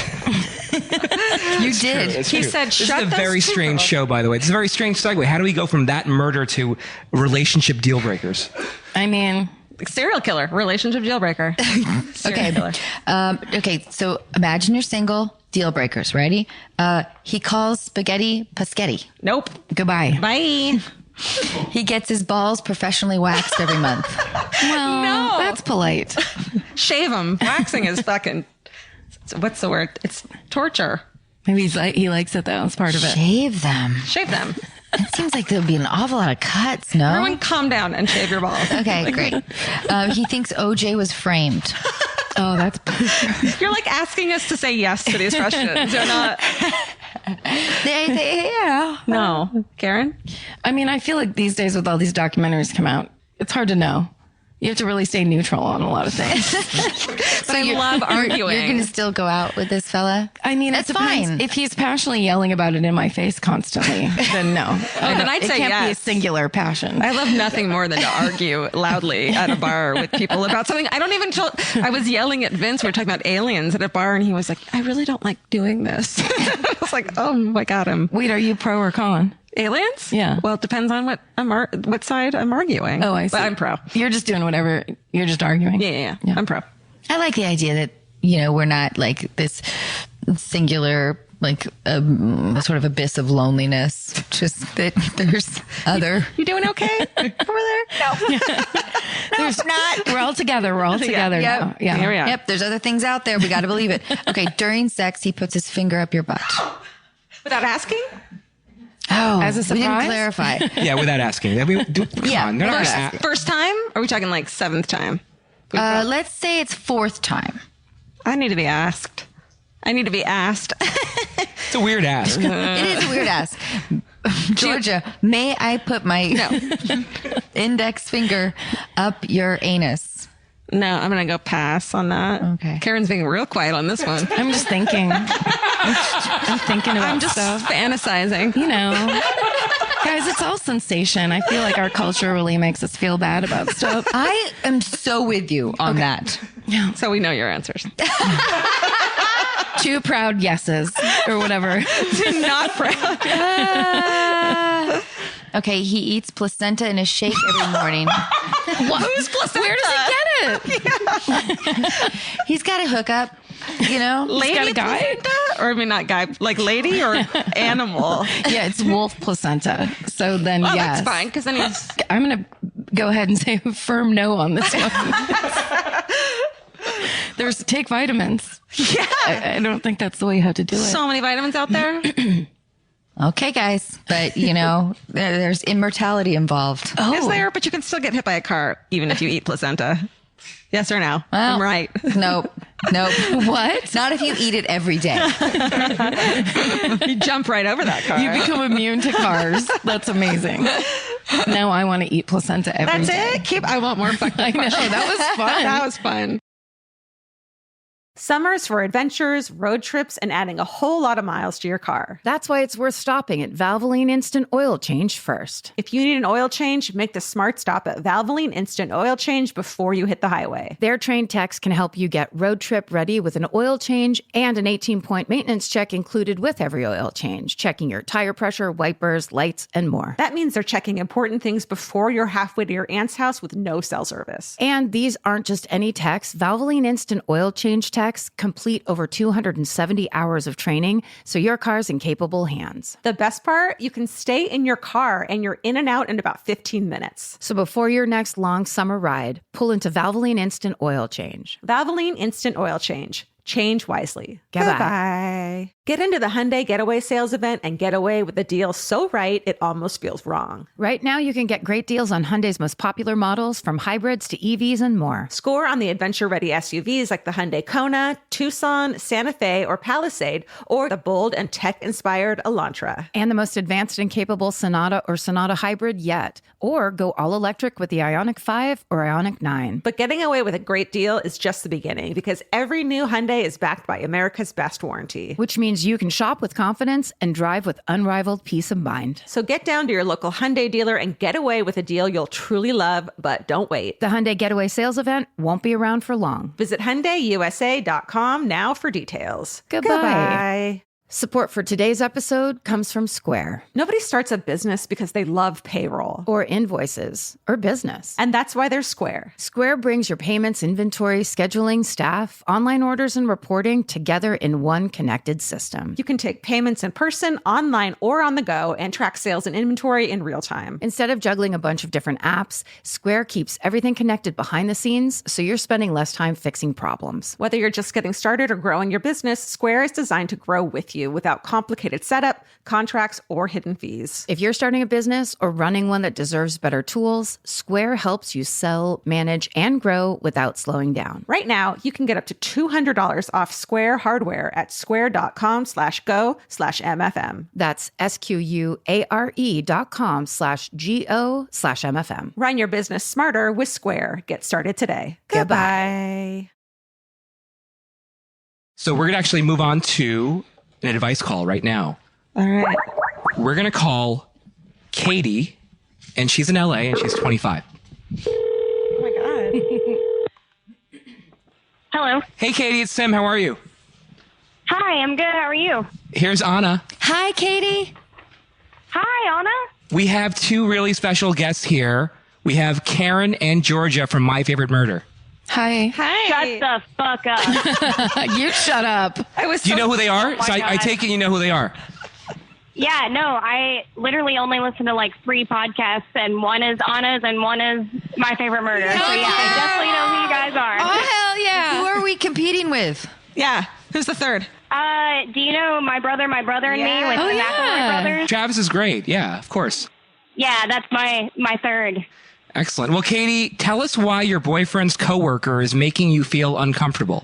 You did. He said, "This is a very strange show, by the way. This is a very strange segue. How do we go from that murder to relationship deal breakers?" I mean. Serial killer, relationship deal breaker. Okay, so imagine you're single. Deal breakers. Ready? He calls spaghetti paschetti. Nope. Goodbye. Bye. He gets his balls professionally waxed every month. Well, no. That's polite. Shave them. Waxing is fucking. What's the word? It's torture. Maybe he likes it though. It's part of it. Shave them. Shave them. It seems like there would be an awful lot of cuts, no? Everyone calm down and shave your balls. Okay, great. He thinks OJ was framed. Oh, that's... You're like asking us to say yes to these questions. You're not... Yeah. No. Karen? I mean, I feel like these days with all these documentaries come out, it's hard to know. You have to really stay neutral on a lot of things. But I love arguing. You're going to still go out with this fella? I mean, that's fine. If he's passionately yelling about it in my face constantly, then no. Then I'd say it can't be a yes. singular passion. I love nothing more than to argue loudly at a bar with people about something. I was yelling at Vince. We were talking about aliens at a bar, and he was like, I really don't like doing this. I was like, oh my God. Wait, are you pro or con? Aliens? Yeah. Well, it depends on what side I'm arguing. Oh, I see. But I'm pro. You're just doing whatever. You're just arguing. Yeah. I'm pro. I like the idea that, we're not like this singular like a sort of abyss of loneliness. Just that there's other. You doing okay over there? No. There's not. We're all together. We're all together now. Yeah. Here we are. Yep. There's other things out there. We got to believe it. Okay. During sex, he puts his finger up your butt. Without asking? Oh, as a surprise? We didn't clarify. Yeah, without asking. Come on, they're not gonna First time? Or are we talking like 7th time? Let's say it's 4th time. I need to be asked. It's a weird ask. It is a weird ask. Georgia, may I put my index finger up your anus? No, I'm going to go pass on that. Okay. Karen's being real quiet on this one. I'm just thinking. I'm thinking about I'm just stuff. fantasizing. You know, guys, it's all sensation. I feel like our culture really makes us feel bad about stuff. I am so with you on that. So we know your answers. 2 proud yeses or whatever. Not proud. Okay, he eats placenta in a shake every morning. Who's placenta? Where does he get it? He's got a hookup, you know? Lady got a guy? placenta? Or I mean, not guy, like lady or animal? Yeah, it's wolf placenta. So then, Well, yes. that's fine, because then he's... I'm going to go ahead and say a firm no on this one. Take vitamins. Yeah. I don't think that's the way you have to do it. So many vitamins out there. Okay, guys. But, you know, there's immortality involved. Is there? But you can still get hit by a car, even if you eat placenta. Yes or no? Well, I'm right. Nope. What? Not if you eat it every day. You jump right over that car. You become immune to cars. That's amazing. Now I want to eat placenta every day. That's it? I want more fucking I know. That was fun. That was fun. Summer's for adventures, road trips, and adding a whole lot of miles to your car. That's why it's worth stopping at Valvoline Instant Oil Change first. If you need an oil change, make the smart stop at Valvoline Instant Oil Change before you hit the highway. Their trained techs can help you get road trip ready with an oil change and an 18-point maintenance check included with every oil change, checking your tire pressure, wipers, lights, and more. That means they're checking important things before you're halfway to your aunt's house with no cell service. And these aren't just any techs. Valvoline Instant Oil Change techs complete over 270 hours of training, so your car's in capable hands. The best part, you can stay in your car and you're in and out in about 15 minutes. So before your next long summer ride, pull into Valvoline Instant Oil Change. Valvoline Instant Oil Change. Change wisely. Goodbye. Goodbye. Get into the Hyundai Getaway Sales Event and get away with a deal so right, it almost feels wrong. Right now, you can get great deals on Hyundai's most popular models, from hybrids to EVs and more. Score on the adventure-ready SUVs like the Hyundai Kona, Tucson, Santa Fe, or Palisade, or the bold and tech-inspired Elantra. And the most advanced and capable Sonata or Sonata Hybrid yet. Or go all-electric with the Ioniq 5 or Ioniq 9. But getting away with a great deal is just the beginning, because every new Hyundai is backed by America's best warranty. Which means you can shop with confidence and drive with unrivaled peace of mind. So get down to your local Hyundai dealer and get away with a deal you'll truly love, but don't wait. The Hyundai Getaway Sales Event won't be around for long. Visit HyundaiUSA.com now for details. Goodbye. Support for today's episode comes from Square. Nobody starts a business because they love payroll. Or invoices. Or business. And that's why there's Square. Square brings your payments, inventory, scheduling, staff, online orders, and reporting together in one connected system. You can take payments in person, online, or on the go, and track sales and inventory in real time. Instead of juggling a bunch of different apps, Square keeps everything connected behind the scenes, so you're spending less time fixing problems. Whether you're just getting started or growing your business, Square is designed to grow with you without complicated setup, contracts, or hidden fees. If you're starting a business or running one that deserves better tools, Square helps you sell, manage, and grow without slowing down. Right now, you can get up to $200 off Square hardware at square.com/go/MFM. That's SQUARE.com/GO/MFM. Run your business smarter with Square. Get started today. Goodbye. So we're going to actually move on to an advice call right now. All right. We're going to call Katie, and she's in LA, and she's 25. Oh my God. Hello. Hey, Katie, it's Tim. How are you? Hi, I'm good. How are you? Here's Anna. Hi, Katie. Hi, Anna. We have two really special guests here. We have Karen and Georgia from My Favorite Murder. Hi. Shut the fuck up. You shut up. Do you know who they are? Oh So I take it you know who they are. Yeah, no, I literally only listen to like 3 podcasts, and one is Anna's and one is My Favorite Murder. So yeah, I definitely know who you guys are. Oh, hell yeah. Who are we competing with? Yeah. Who's the third? Do you know My Brother, and Me with the McElroy brothers? Travis is great. Yeah, of course. Yeah, that's my third. Excellent. Well, Katie, tell us why your boyfriend's coworker is making you feel uncomfortable.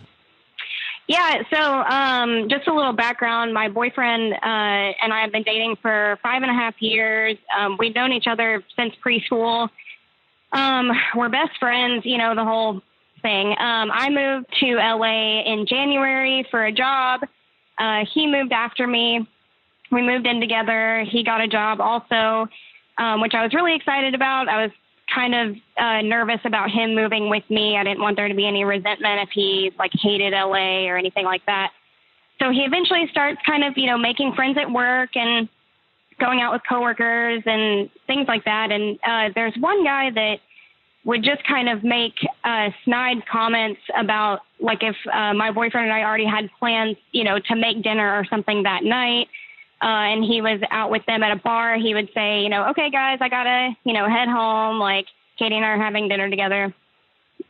Yeah, so just a little background. My boyfriend and I have been dating for 5.5 years. We've known each other since preschool. We're best friends, you know, the whole thing. I moved to LA in January for a job. He moved after me. We moved in together. He got a job also, which I was really excited about. I was kind of nervous about him moving with me. I didn't want there to be any resentment if he like hated LA or anything like that. So he eventually starts kind of, you know, making friends at work and going out with coworkers and things like that. And there's one guy that would just kind of make snide comments about like if my boyfriend and I already had plans, you know, to make dinner or something that night. And he was out with them at a bar, he would say, you know, okay, guys, I gotta, you know, head home. Like Katie and I are having dinner together.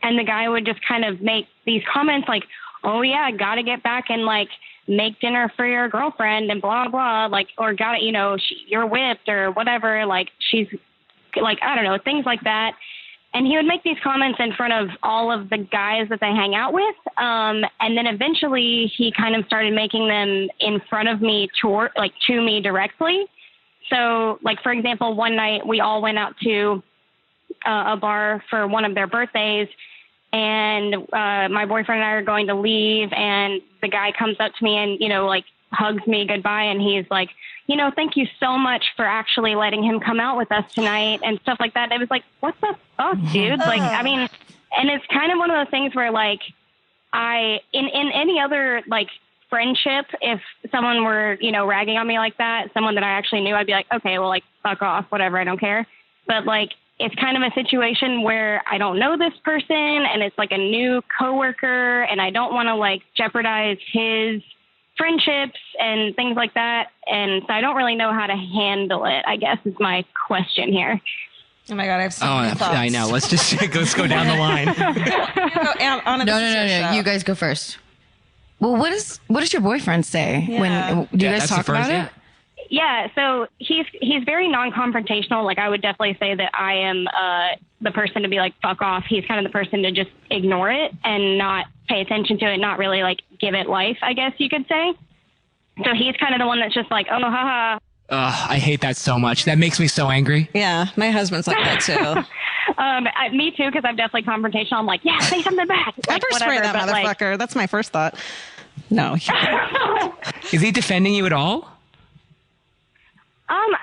And the guy would just kind of make these comments like, oh yeah, gotta get back and like make dinner for your girlfriend and blah, blah, like, or gotta, you know, you're whipped or whatever. Like she's like, I don't know, things like that. And he would make these comments in front of all of the guys that they hang out with. And then eventually he kind of started making them in front of me to me directly. So like, for example, one night we all went out to a bar for one of their birthdays, and my boyfriend and I are going to leave, and the guy comes up to me and, you know, like hugs me goodbye. And he's like, you know, thank you so much for actually letting him come out with us tonight and stuff like that. It was like, what the fuck, dude? Like, I mean, and it's kind of one of those things where like in any other like friendship, if someone were, you know, ragging on me like that, someone that I actually knew, I'd be like, okay, well, like fuck off, whatever. I don't care. But like, it's kind of a situation where I don't know this person and it's like a new coworker and I don't want to like jeopardize his friendships and things like that. And so I don't really know how to handle it, I guess is my question here. Oh my God, I have so many thoughts. I know. Let's go down the line. No. You guys go first. Well, what does your boyfriend say when do you guys talk about it? Yeah, so he's very non-confrontational. Like I would definitely say that I am the person to be like, fuck off. He's kind of the person to just ignore it and not pay attention to it, not really like give it life, I guess you could say. So he's kind of the one that's just like, oh, haha. I hate that so much. That makes me so angry. Yeah, my husband's like that too. Me too, because I'm definitely confrontational. I'm like, yeah, say something back. Like, Pepper spray that motherfucker. Like, that's my first thought. No. Is he defending you at all?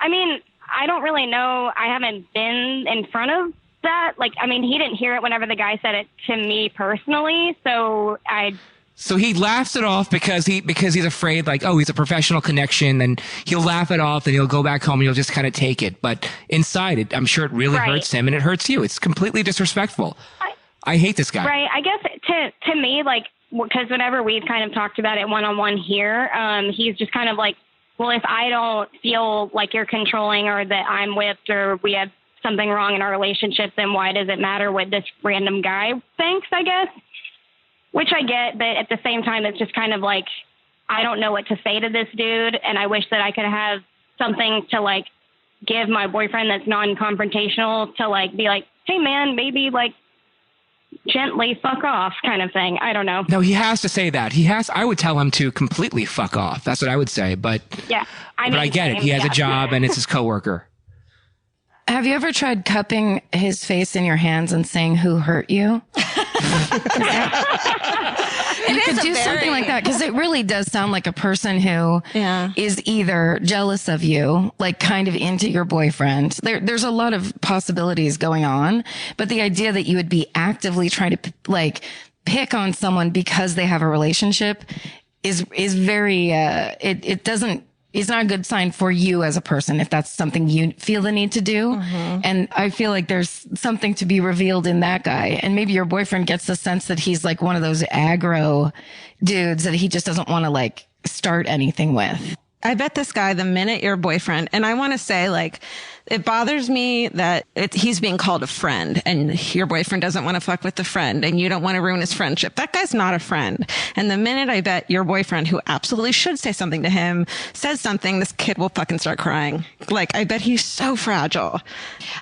I mean, I don't really know. I haven't been in front of that. Like, I mean, he didn't hear it whenever the guy said it to me personally. So he laughs it off because he's afraid, like, oh, he's a professional connection, and he'll laugh it off and he'll go back home and he'll just kind of take it. But inside it, I'm sure it really hurts him and it hurts you. It's completely disrespectful. I hate this guy. Right. I guess to me, like, because whenever we've kind of talked about it one-on-one here, he's just kind of like, well, if I don't feel like you're controlling or that I'm whipped or we have something wrong in our relationship, then why does it matter what this random guy thinks, I guess? Which I get, but at the same time, it's just kind of like, I don't know what to say to this dude. And I wish that I could have something to like give my boyfriend that's non-confrontational to like be like, hey man, maybe like gently fuck off kind of thing. I don't know. No, he has to say that. I would tell him to completely fuck off. That's what I would say. But yeah, I get it. He has a job and it's his coworker. Have you ever tried cupping his face in your hands and saying, who hurt you? You could do something like that, because it really does sound like a person who is either jealous of you, like kind of into your boyfriend. There's a lot of possibilities going on, but the idea that you would be actively trying to like pick on someone because they have a relationship is very, it it's not a good sign for you as a person if that's something you feel the need to do. And I feel like there's something to be revealed in that guy. And maybe your boyfriend gets the sense that he's like one of those aggro dudes that he just doesn't want to like start anything with. I bet this guy, the minute your boyfriend, and I want to say, like, it bothers me that he's being called a friend and your boyfriend doesn't want to fuck with the friend and you don't want to ruin his friendship. That guy's not a friend. And the minute I bet your boyfriend, who absolutely should say something to him, says something, this kid will fucking start crying. Like, I bet he's so fragile.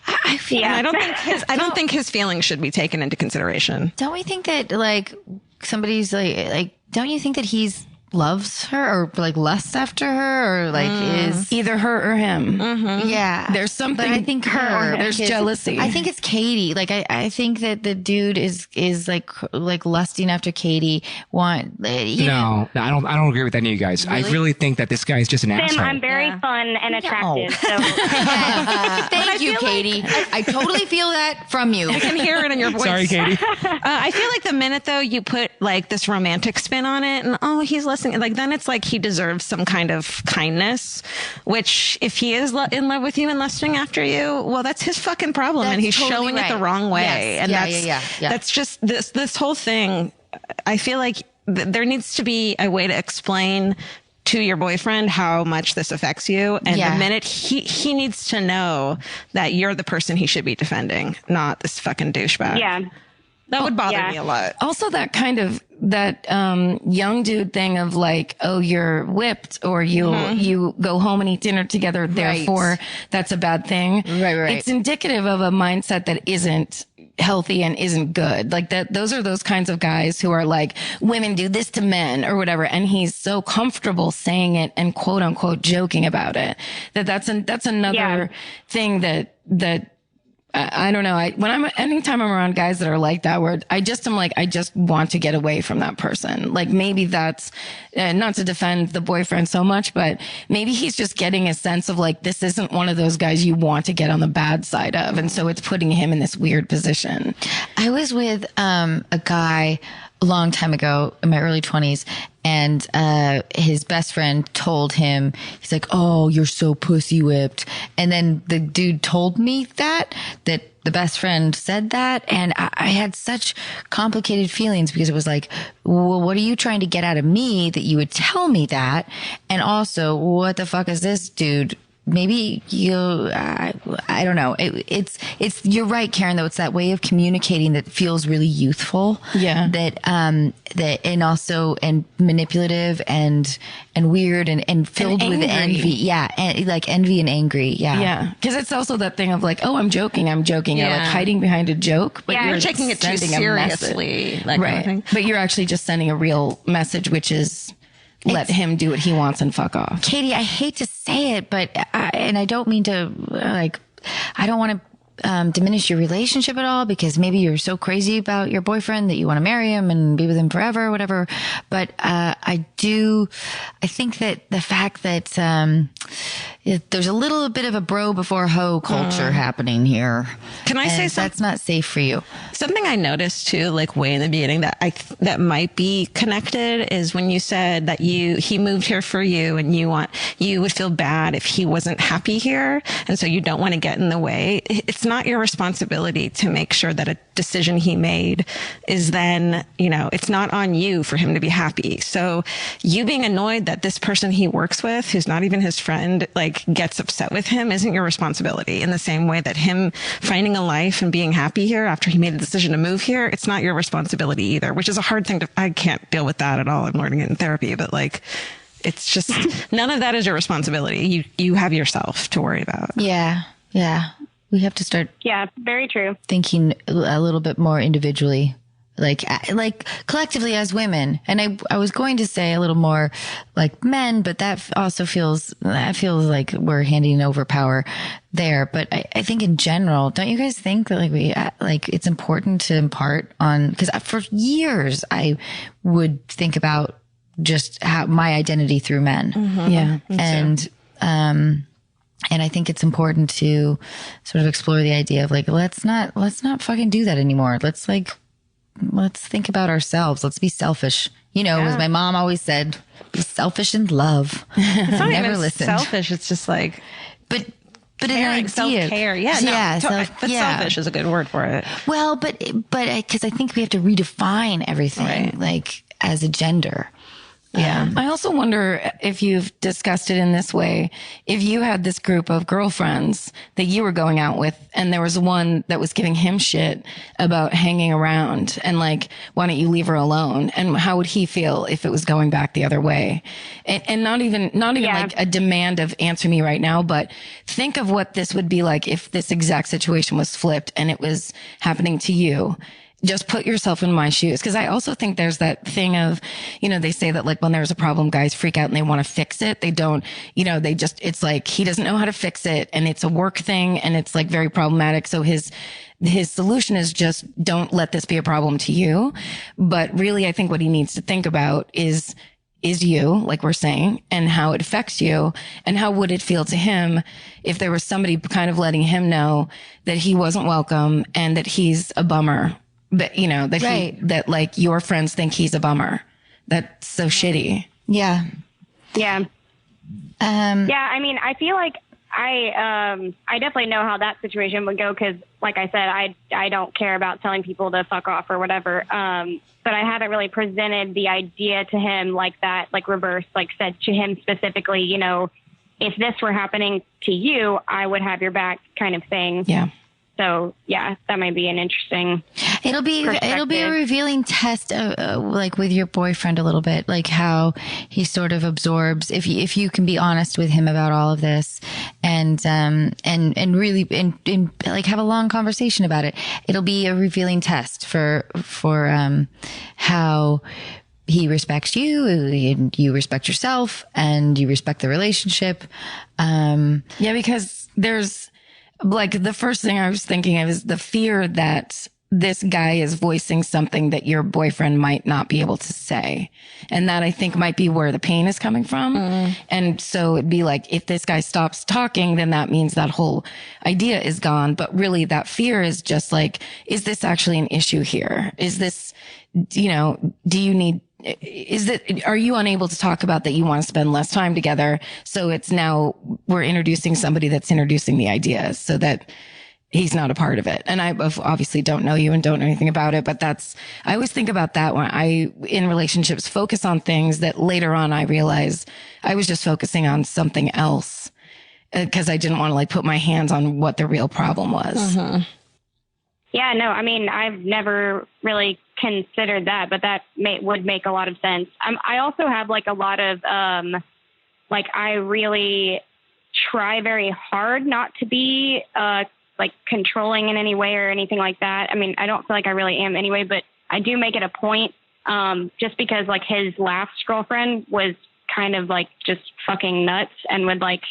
I feel, and I don't think his feelings should be taken into consideration. Don't we think that like somebody's like, don't you think that he's loves her or like lusts after her or like is either her or him? Yeah, there's something. But I think her. There's jealousy. I think it's Katie. Like I think that the dude is like lusting after Katie. No, I don't agree with any of you guys. Really? I really think that this guy is just an asshole. I'm very fun and attractive. So. Thank you, Katie. I totally feel that from you. I can hear it in your voice. Sorry, Katie. I feel like the minute though you put like this romantic spin on it and he's listening, like then it's like he deserves some kind of kindness, which if he is in love with you and lusting after you, well, that's his fucking problem. And he's totally showing it the wrong way. Yes. And that's just this whole thing. I feel like there needs to be a way to explain to your boyfriend how much this affects you. And the minute he needs to know that you're the person he should be defending, not this fucking douchebag. Yeah. That would bother me a lot. Also, that kind of young dude thing of like, oh, you're whipped, or you go home and eat dinner together. Therefore, that's a bad thing. Right. It's indicative of a mindset that isn't healthy and isn't good. Like that. Those are those kinds of guys who are like, women do this to men or whatever. And he's so comfortable saying it and quote unquote joking about it that's another thing that. I don't know. Anytime I'm around guys that are like that, where I just want to get away from that person. Like maybe that's not to defend the boyfriend so much, but maybe he's just getting a sense of like, this isn't one of those guys you want to get on the bad side of. And so it's putting him in this weird position. I was with a guy a long time ago in my early 20s, and his best friend told him, he's like, oh, you're so pussy whipped. And then the dude told me that the best friend said that. And I had such complicated feelings because it was like, well, what are you trying to get out of me that you would tell me that? And also, what the fuck is this dude? Maybe I don't know. It's, you're right, Karen, though. It's that way of communicating that feels really youthful. Yeah. And also, and manipulative and weird and filled with envy. Yeah. And like envy and angry. Yeah. Yeah. Cause it's also that thing of like, oh, I'm joking. You're like hiding behind a joke, but you're taking it too seriously. Right. But you're actually just sending a real message, which is, let him do what he wants and fuck off. Katie, I hate to say it, but I don't mean to I don't want to diminish your relationship at all, because maybe you're so crazy about your boyfriend that you want to marry him and be with him forever or whatever. But I think that the fact that there's a little bit of a bro before hoe culture happening here. Can I say something? That's not safe for you. Something I noticed too, like way in the beginning that might be connected is when you said that he moved here for you and you would feel bad if he wasn't happy here. And so you don't want to get in the way. It's not your responsibility to make sure that a decision he made is then, it's not on you for him to be happy. So you being annoyed that this person he works with, who's not even his friend, like gets upset with him, isn't your responsibility. In the same way that him finding a life and being happy here after he made a decision to move here, it's not your responsibility either, which is a hard thing I can't deal with that at all. I'm learning it in therapy, but like, it's just, none of that is your responsibility. You have yourself to worry about. Yeah. Yeah. We have to start. Yeah, very true. Thinking a little bit more individually, like collectively as women. And I was going to say a little more like men, but that also feels like we're handing over power there. But I think in general, don't you guys think that it's important to impart on, because for years I would think about just how my identity through men. Mm-hmm. Yeah. And I think it's important to sort of explore the idea of like, let's not fucking do that anymore. Let's think about ourselves. Let's be selfish. As my mom always said, selfish in love. It's not Never even listened. selfish. It's just like, but an caring, idea. self-care. Yeah, but selfish is a good word for it. Well, but because I think we have to redefine everything, like as a gender. Yeah. I also wonder if you've discussed it in this way. If you had this group of girlfriends that you were going out with, and there was one that was giving him shit about hanging around and like, why don't you leave her alone? And how would he feel if it was going back the other way? And not even like a demand of answer me right now, but think of what this would be like if this exact situation was flipped and it was happening to you. Just put yourself in my shoes. Cause I also think there's that thing of, they say that like when there's a problem, guys freak out and they want to fix it. They don't, it's like he doesn't know how to fix it and it's a work thing and it's like very problematic. So his solution is just don't let this be a problem to you. But really, I think what he needs to think about is you, like we're saying, and how it affects you and how would it feel to him if there was somebody kind of letting him know that he wasn't welcome and that he's a bummer. But that like your friends think he's a bummer. That's so shitty. Yeah. Yeah. I mean, I feel like I definitely know how that situation would go. Cause like I said, I don't care about telling people to fuck off or whatever. But I haven't really presented the idea to him like that, like reverse, like said to him specifically, if this were happening to you, I would have your back kind of thing. Yeah. So yeah, that might be an interesting. It'll be a revealing test of, like with your boyfriend a little bit, like how he sort of absorbs if you can be honest with him about all of this and really and like have a long conversation about it. It'll be a revealing test for how he respects you and you respect yourself and you respect the relationship. Because there's, like the first thing I was thinking of is the fear that this guy is voicing something that your boyfriend might not be able to say. And that I think might be where the pain is coming from. And so it'd be like, if this guy stops talking, then that means that whole idea is gone. But really that fear is just like, is this actually an issue here? Is this, are you unable to talk about that you want to spend less time together? So it's now we're introducing somebody that's introducing the ideas so that he's not a part of it. And I obviously don't know you and don't know anything about it, but I always think about that when in relationships, focus on things that later on I realized I was just focusing on something else because I didn't want to like put my hands on what the real problem was. Yeah, no, I mean, I've never really considered that, but that would make a lot of sense. I also have like a lot of, I really try very hard not to be, like controlling in any way or anything like that. I mean, I don't feel like I really am anyway, but I do make it a point, just because like his last girlfriend was kind of like just fucking nuts and would like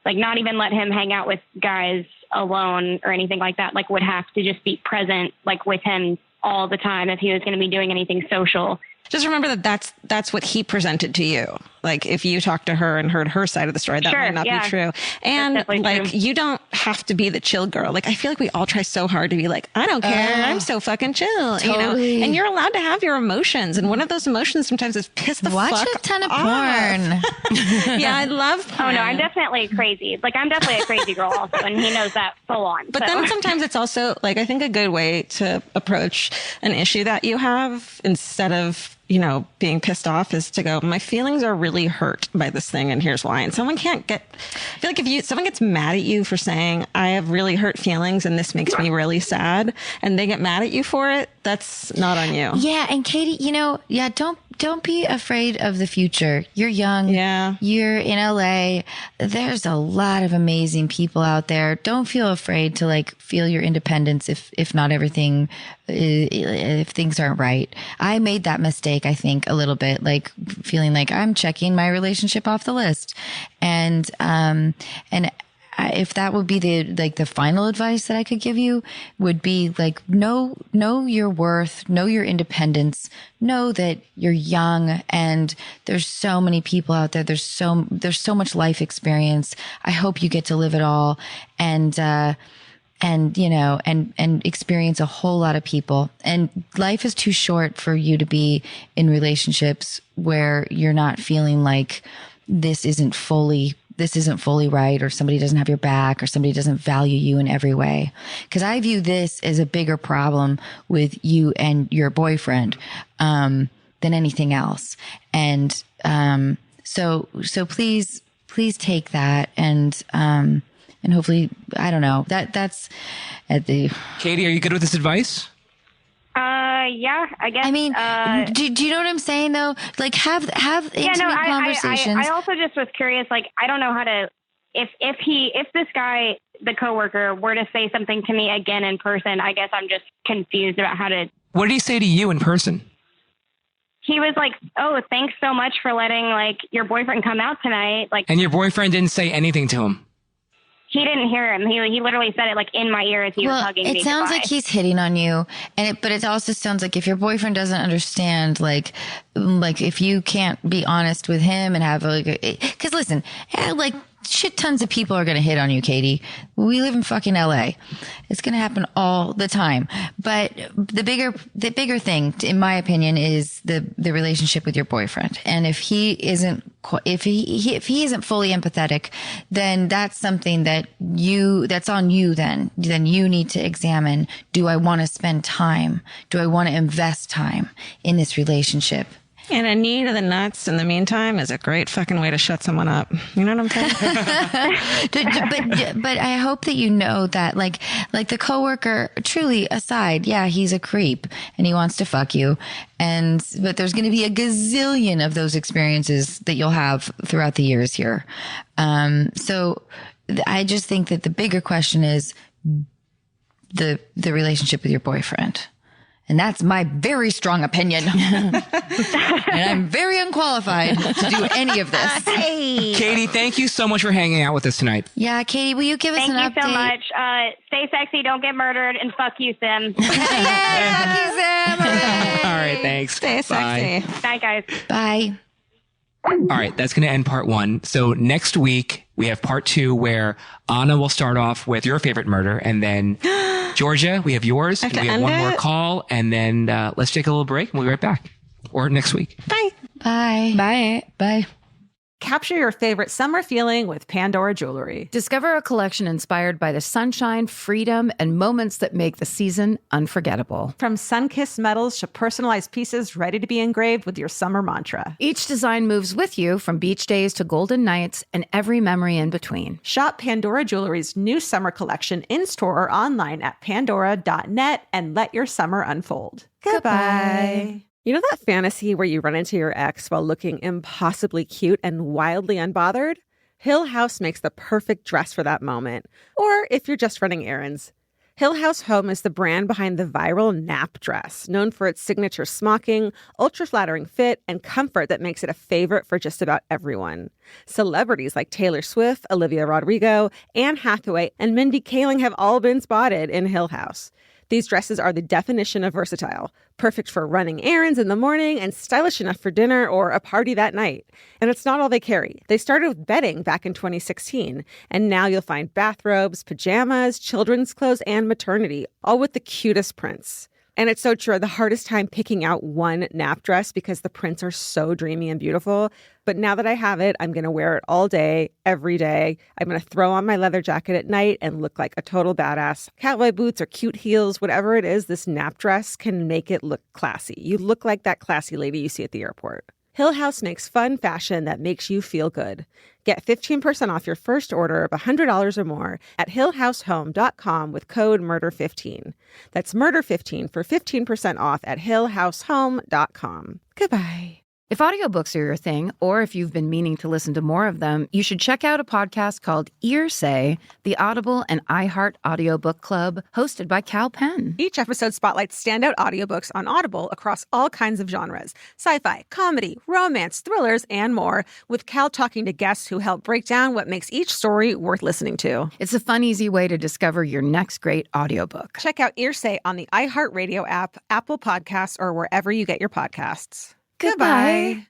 not even let him hang out with guys alone or anything like that, like would have to just be present like with him all the time if he was going to be doing anything social. Just remember that's what he presented to you. Like if you talked to her and heard her side of the story, that might not be true. And like, true. You don't have to be the chill girl. Like, I feel like we all try so hard to be like, I don't care. I'm so fucking chill, totally. and you're allowed to have your emotions. And one of those emotions sometimes is piss the fuck off. Watch a ton of porn. Yeah, I love porn. Oh no, I'm definitely crazy. Like I'm definitely a crazy girl also. And he knows that full on. But then sometimes it's also like, I think a good way to approach an issue that you have instead of, being pissed off is to go, my feelings are really hurt by this thing. And here's why. And someone I feel like if someone gets mad at you for saying, I have really hurt feelings and this makes me really sad, and they get mad at you for it, that's not on you. Yeah. And Katie, don't be afraid of the future. You're young. Yeah. You're in LA. There's a lot of amazing people out there. Don't feel afraid to like feel your independence if not everything, if things aren't right. I made that mistake, I think, a little bit, like feeling like I'm checking my relationship off the list. And if that would be the final advice that I could give you would be like, know your worth, know your independence, know that you're young and there's so many people out there. There's so much life experience. I hope you get to live it all. And and, you know, and experience a whole lot of people. And life is too short for you to be in relationships where you're not feeling like this isn't fully right, or somebody doesn't have your back, or somebody doesn't value you in every way. Because I view this as a bigger problem with you and your boyfriend than anything else. And so please take that and hopefully, I don't know, that's at the. Katie, are you good with this advice? Yeah, I guess. I mean, do you know what I'm saying though? Like have intimate conversations. I also just was curious. Like, I don't know how to. If this guy, the coworker, were to say something to me again in person, I guess I'm just confused about how to. What did he say to you in person? He was like, "Oh, thanks so much for letting like your boyfriend come out tonight." Like, and your boyfriend didn't say anything to him. He didn't hear him. He literally said it like in my ear as he was hugging me. It sounds like he's hitting on you, but it also sounds like if your boyfriend doesn't understand, like if you can't be honest with him and have because listen, like shit tons of people are going to hit on you, Katie. We live in fucking LA. It's going to happen all the time. But the bigger thing, in my opinion, is the relationship with your boyfriend. And if he isn't fully fully empathetic, then that's something that's on you. Then you need to examine, do I want to spend time? Do I want to invest time in this relationship? And a knee to the nuts in the meantime is a great fucking way to shut someone up. You know what I'm saying? But I hope that you know that like the coworker, truly aside, yeah, he's a creep and he wants to fuck you. But there's going to be a gazillion of those experiences that you'll have throughout the years here. So I just think that the bigger question is the relationship with your boyfriend. And that's my very strong opinion. And I'm very unqualified to do any of this. Hey. Katie, thank you so much for hanging out with us tonight. Yeah, Katie, will you give us an update? Thank you so much. Stay sexy, don't get murdered, and fuck you, Sim. Yay, fuck you, Sam. All right, thanks. Stay sexy. Bye, guys. Bye. All right, that's going to end part 1. So next week, we have part 2 where Anna will start off with your favorite murder. And then Georgia, we have yours. And we have one more call. And then let's take a little break and we'll be right back. Or next week. Bye. Bye. Bye. Bye. Capture your favorite summer feeling with Pandora Jewelry. Discover a collection inspired by the sunshine, freedom, and moments that make the season unforgettable. From sun-kissed metals to personalized pieces ready to be engraved with your summer mantra. Each design moves with you from beach days to golden nights and every memory in between. Shop Pandora Jewelry's new summer collection in-store or online at pandora.net and let your summer unfold. Goodbye. You know that fantasy where you run into your ex while looking impossibly cute and wildly unbothered? Hill House makes the perfect dress for that moment. Or if you're just running errands. Hill House Home is the brand behind the viral nap dress, known for its signature smocking, ultra-flattering fit, and comfort that makes it a favorite for just about everyone. Celebrities like Taylor Swift, Olivia Rodrigo, Anne Hathaway, and Mindy Kaling have all been spotted in Hill House. These dresses are the definition of versatile, perfect for running errands in the morning and stylish enough for dinner or a party that night. And it's not all they carry. They started with bedding back in 2016, and now you'll find bathrobes, pajamas, children's clothes, and maternity, all with the cutest prints. And it's so true. The hardest time picking out one nap dress because the prints are so dreamy and beautiful. But now that I have it, I'm going to wear it all day, every day. I'm going to throw on my leather jacket at night and look like a total badass. Cowboy boots or cute heels, whatever it is, this nap dress can make it look classy. You look like that classy lady you see at the airport. Hill House makes fun fashion that makes you feel good. Get 15% off your first order of $100 or more at hillhousehome.com with code MURDER15. That's MURDER15 for 15% off at hillhousehome.com. Goodbye. If audiobooks are your thing, or if you've been meaning to listen to more of them, you should check out a podcast called Earsay, the Audible and iHeart Audiobook Club, hosted by Cal Penn. Each episode spotlights standout audiobooks on Audible across all kinds of genres: sci-fi, comedy, romance, thrillers, and more, with Cal talking to guests who help break down what makes each story worth listening to. It's a fun, easy way to discover your next great audiobook. Check out Earsay on the iHeartRadio app, Apple Podcasts, or wherever you get your podcasts. Goodbye.